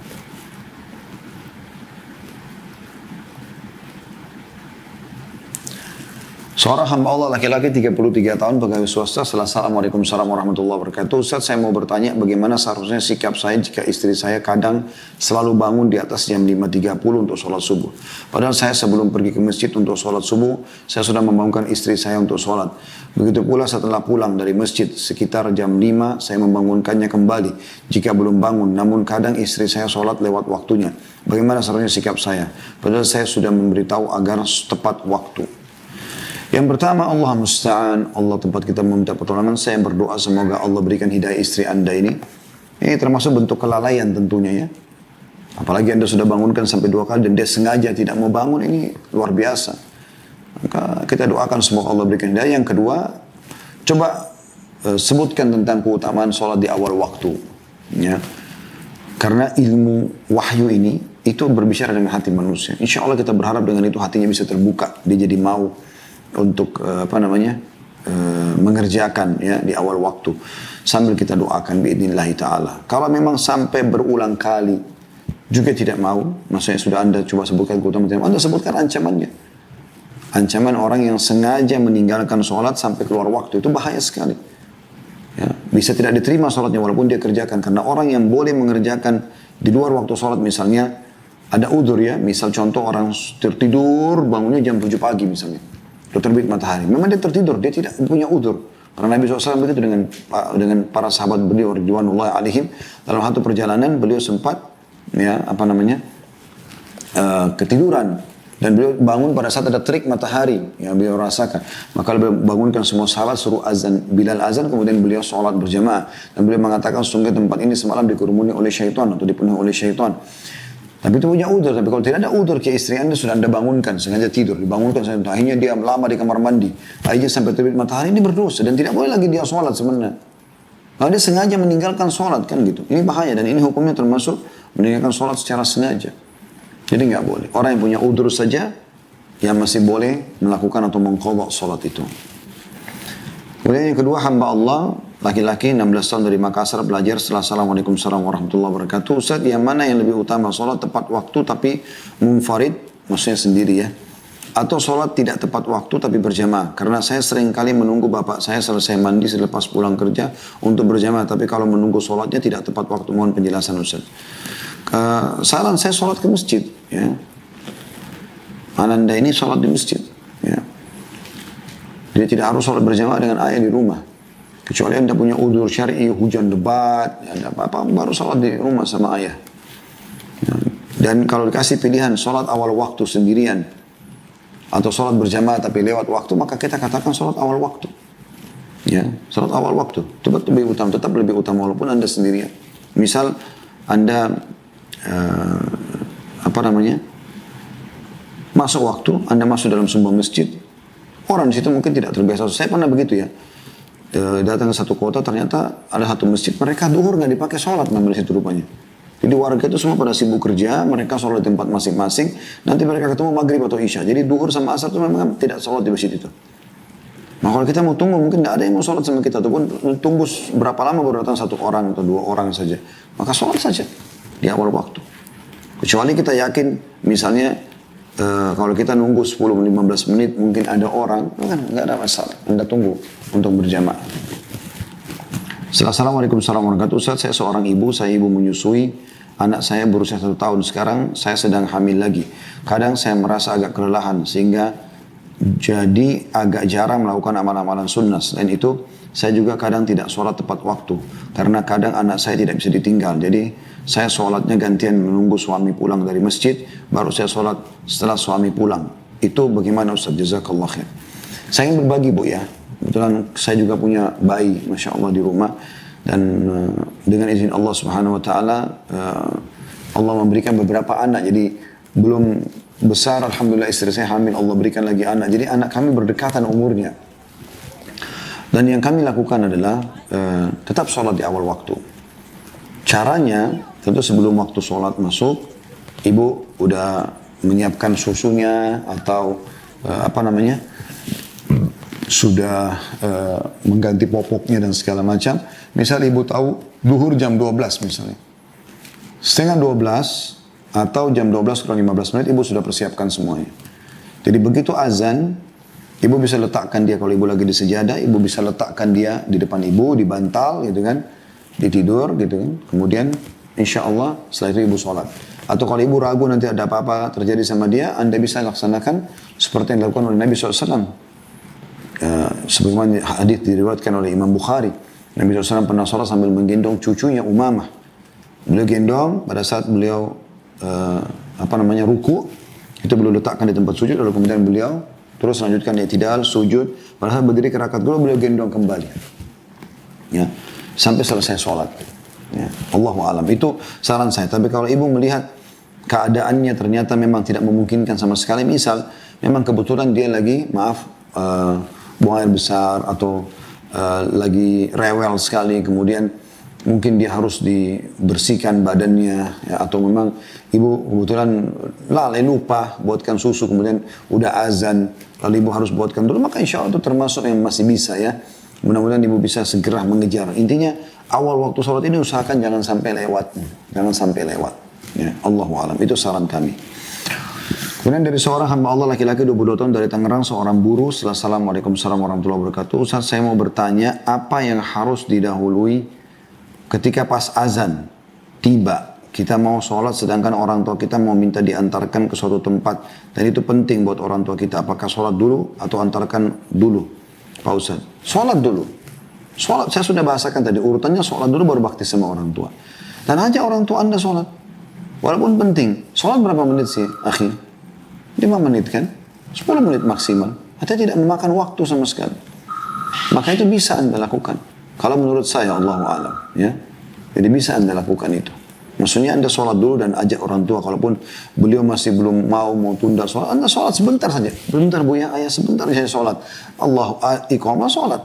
Seorang hamba Allah laki-laki 33 tahun pegawai swasta. Assalamualaikum warahmatullahi wabarakatuh. Ustaz, saya mau bertanya bagaimana seharusnya sikap saya jika istri saya kadang selalu bangun di atas jam 5.30 untuk sholat subuh. Padahal saya sebelum pergi ke masjid untuk sholat subuh, saya sudah membangunkan istri saya untuk sholat. Begitu pula setelah pulang dari masjid sekitar jam 5, saya membangunkannya kembali jika belum bangun. Namun kadang istri saya sholat lewat waktunya. Bagaimana seharusnya sikap saya? Padahal saya sudah memberitahu agar tepat waktu. Yang pertama, Allah musta'an, Allah tempat kita meminta pertolongan. Saya berdoa semoga Allah berikan hidayah istri anda ini. Ini termasuk bentuk kelalaian tentunya ya. Apalagi anda sudah bangunkan sampai 2 kali dan dia sengaja tidak mau bangun, ini luar biasa. Maka kita doakan semoga Allah berikan hidayah. Yang kedua, coba sebutkan tentang keutamaan sholat di awal waktu. Ya. Karena ilmu wahyu ini, itu berbicara dengan hati manusia. Insya Allah kita berharap dengan itu hatinya bisa terbuka. Dia jadi mau untuk mengerjakan ya di awal waktu, sambil kita doakan biidznillah taala. Kalau memang sampai berulang kali juga tidak mau, maksudnya sudah anda coba sebutkan keutamaan, anda sebutkan ancamannya. Ancaman orang yang sengaja meninggalkan sholat sampai keluar waktu itu bahaya sekali ya, bisa tidak diterima sholatnya walaupun dia kerjakan. Karena orang yang boleh mengerjakan di luar waktu sholat, misalnya ada udzur ya, misal contoh orang tertidur bangunnya jam 7 pagi misalnya, udah terbit matahari. Memang dia tertidur, dia tidak punya udzur. Karena Nabi SAW begitu dengan para sahabat beliau ridwanullahi alaihim. Dalam satu perjalanan beliau sempat ketiduran dan beliau bangun pada saat ada terik matahari yang beliau rasakan. Maka beliau bangunkan semua sahabat, suruh azan, Bilal azan, kemudian beliau sholat berjamaah. Dan beliau mengatakan sungguh tempat ini semalam dikerumuni oleh syaitan atau dipenuhi oleh syaitan. Tapi itu punya udzur. Tapi kalau tidak ada udzur ke istri anda, sudah anda bangunkan, sengaja tidur, dibangunkan, akhirnya dia lama di kamar mandi, akhirnya sampai terbit matahari, ini berdosa dan tidak boleh lagi dia sholat sebenarnya. Kalau dia sengaja meninggalkan sholat kan gitu, ini bahaya dan ini hukumnya termasuk meninggalkan sholat secara sengaja. Jadi nggak boleh. Orang yang punya udzur saja yang masih boleh melakukan atau mengqadha sholat itu. Kemudian yang kedua, hamba Allah laki-laki 16 tahun dari Makassar belajar. Setelah Assalamualaikum warahmatullahi wabarakatuh. Ustaz, yang mana yang lebih utama, sholat tepat waktu tapi munfarid, maksudnya sendiri ya, Atau sholat tidak tepat waktu tapi berjamaah. Karena saya sering kali menunggu bapak saya selesai mandi selepas pulang kerja untuk berjamaah. Tapi kalau menunggu sholatnya tidak tepat waktu, mohon penjelasan Ustaz. Saran saya sholat ke masjid. Ya. Ananda ini sholat di masjid. Ya. Jadi tidak harus sholat berjamaah dengan ayah di rumah. Kecuali Anda punya udzur syar'i, hujan lebat, ada apa-apa, baru sholat di rumah sama ayah. Ya. Dan kalau dikasih pilihan sholat awal waktu sendirian, atau sholat berjamaah tapi lewat waktu, maka kita katakan sholat awal waktu. Ya, sholat awal waktu. Tetap lebih utama walaupun Anda sendirian. Misal Anda masuk waktu, Anda masuk dalam sebuah masjid, orang di situ mungkin tidak terbiasa. Saya pernah begitu ya. Datang ke satu kota, ternyata ada satu masjid, mereka duhur nggak dipakai sholat namanya di situ rupanya. Jadi warga itu semua pada sibuk kerja, mereka sholat di tempat masing-masing, nanti mereka ketemu maghrib atau isya. Jadi duhur sama asar itu memang tidak sholat di masjid itu. Nah kalau kita mau tunggu, mungkin tidak ada yang mau sholat sama kita, ataupun tunggu berapa lama baru datang satu orang atau dua orang saja. Maka sholat saja di awal waktu. Kecuali kita yakin, misalnya kalau kita nunggu 10-15 menit, mungkin ada orang, kan nggak ada masalah. Anda tunggu untuk berjamaah. Assalamualaikum warahmatullahi wabarakatuh. Ustaz, saya seorang ibu, saya ibu menyusui. Anak saya berusia 1 tahun sekarang, saya sedang hamil lagi. Kadang saya merasa agak kelelahan, sehingga jadi agak jarang melakukan amalan-amalan sunnah. Selain itu, saya juga kadang tidak sholat tepat waktu. Karena kadang anak saya tidak bisa ditinggal. Jadi, saya sholatnya gantian menunggu suami pulang dari masjid, baru saya sholat setelah suami pulang. Itu bagaimana Ustaz? Jazakallah khair. Saya ingin berbagi Bu ya. Kebetulan saya juga punya bayi, Masya Allah di rumah. Dan dengan izin Allah Subhanahu Wa Taala, Allah memberikan beberapa anak. Jadi belum besar, Alhamdulillah istri saya hamil, Allah berikan lagi anak. Jadi anak kami berdekatan umurnya. Dan yang kami lakukan adalah tetap sholat di awal waktu. Caranya, tentu sebelum waktu sholat masuk, ibu udah menyiapkan susunya atau sudah mengganti popoknya dan segala macam. Misal ibu tahu duhur jam 12 misalnya. Setengah 12 atau jam 12 kurang 15 menit ibu sudah persiapkan semuanya. Jadi begitu azan, ibu bisa letakkan dia, kalau ibu lagi di sejadah, ibu bisa letakkan dia di depan ibu, di bantal gitu kan. Ditidur gitu kan. Kemudian insya Allah setelah itu ibu sholat. Atau kalau ibu ragu nanti ada apa-apa terjadi sama dia, Anda bisa laksanakan seperti yang dilakukan oleh Nabi SAW. Sebagaimana hadis diriwayatkan oleh Imam Bukhari, Nabi SAW pernah sholat sambil menggendong cucunya Umamah. Beliau gendong pada saat beliau ruku, itu beliau letakkan di tempat sujud, lalu kemudian beliau terus lanjutkan i'tidal, sujud. Pada saat berdiri ke rakaat kedua, beliau gendong kembali, ya, sampai selesai sholat. Ya, Allahu a'lam. Itu saran saya. Tapi kalau ibu melihat keadaannya ternyata memang tidak memungkinkan sama sekali, misal memang kebetulan dia lagi buang air besar atau lagi rewel sekali, kemudian mungkin dia harus dibersihkan badannya, ya, atau memang ibu kebetulan lalai lupa buatkan susu, kemudian udah azan lalu ibu harus buatkan dulu, maka insya Allah itu termasuk yang masih bisa ya. Mudah-mudahan ibu bisa segera mengejar. Intinya awal waktu sholat ini usahakan jangan sampai lewat, ya, Allahu a'lam. Itu saran kami. Kemudian dari seorang hamba Allah laki-laki 22 tahun dari Tangerang, seorang buruh. Assalamualaikum warahmatullahi wabarakatuh. Ustaz, saya mau bertanya, apa yang harus didahului ketika pas azan tiba? Kita mau sholat sedangkan orang tua kita mau minta diantarkan ke suatu tempat. Dan itu penting buat orang tua kita. Apakah sholat dulu atau antarkan dulu? Pak Ustaz, sholat dulu. Sholat, saya sudah bahasakan tadi, urutannya sholat dulu baru bakti sama orang tua. Dan ajak orang tua Anda sholat. Walaupun penting, sholat berapa menit sih, akhi? 5 menit kan? 10 menit maksimal. Atau tidak memakan waktu sama sekali. Maka itu bisa Anda lakukan. Kalau menurut saya, Allahu a'lam, ya. Jadi bisa Anda lakukan itu. Maksudnya Anda sholat dulu dan ajak orang tua. Kalaupun beliau masih belum mau tunda sholat, Anda sholat sebentar saja. Sebentar Bu ya, ayah sebentar saya sholat. Allahu iqamah sholat.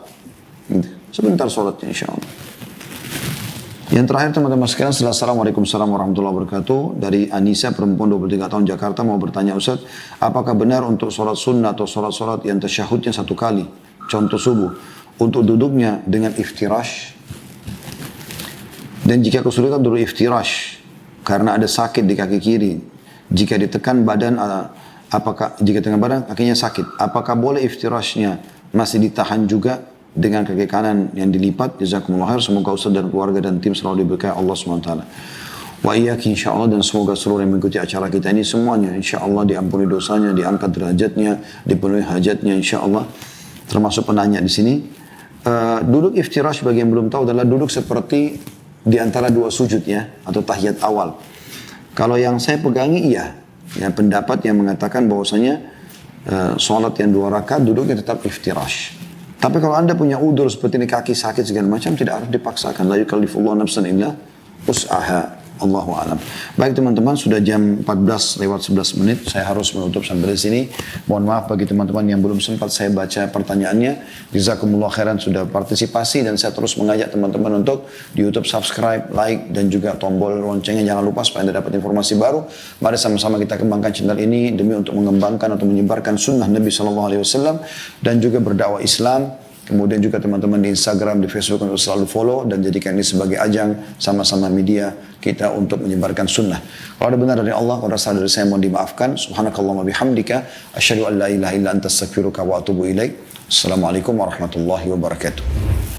Sebentar sholatnya insya Allah. Yang terakhir teman-teman sekalian, Assalamualaikum warahmatullahi wabarakatuh. Dari Anissa, perempuan 23 tahun Jakarta, mau bertanya Ustaz, apakah benar untuk sholat sunnah atau sholat yang tasyahudnya 1 kali, contoh subuh, untuk duduknya dengan iftirash? Dan jika kesulitan duduk iftirash, karena ada sakit di kaki kiri, jika ditekan badan apakah jika tengah badan kakinya sakit, apakah boleh iftirashnya masih ditahan juga dengan kaki kanan yang dilipat? Jazakumullah khair. Semoga Ustaz dan keluarga dan tim selalu diberkahi Allah SWT. Wa iyyaki insyaallah, dan semoga seluruh yang mengikuti acara kita ini semuanya insyaallah diampuni dosanya, diangkat derajatnya, dipenuhi hajatnya insyaallah. Termasuk penanya di sini. Duduk iftirash bagi yang belum tahu adalah duduk seperti di antara dua sujud ya, atau tahiyat awal. Kalau yang saya pegangi iya, ya pendapat yang mengatakan bahwasanya sholat yang 2 rakaat duduknya tetap iftirash. Tapi kalau anda punya udur seperti ini, kaki sakit segala macam, tidak harus dipaksakan. La yukallifullahu nafsan illa wus'aha. Allahu a'lam. Baik teman-teman, sudah jam 14:11. Saya harus menutup sampai di sini. Mohon maaf bagi teman-teman yang belum sempat saya baca pertanyaannya. Jazakumullah khairan sudah partisipasi, dan saya terus mengajak teman-teman untuk di YouTube subscribe, like, dan juga tombol loncengnya jangan lupa supaya Anda dapat informasi baru. Mari sama-sama kita kembangkan channel ini demi untuk mengembangkan atau menyebarkan sunnah Nabi SAW dan juga berdakwah Islam. Kemudian juga teman-teman di Instagram, di Facebook untuk selalu follow dan jadikan ini sebagai ajang sama-sama media kita untuk menyebarkan sunnah. Kalau ada benar dari Allah, kalau ada salah dari saya mohon dimaafkan. Subhanakallahumma bihamdika asyhadu an la ilaha illa anta astaghfiruka wa atubu ilaik. Assalamualaikum warahmatullahi wabarakatuh.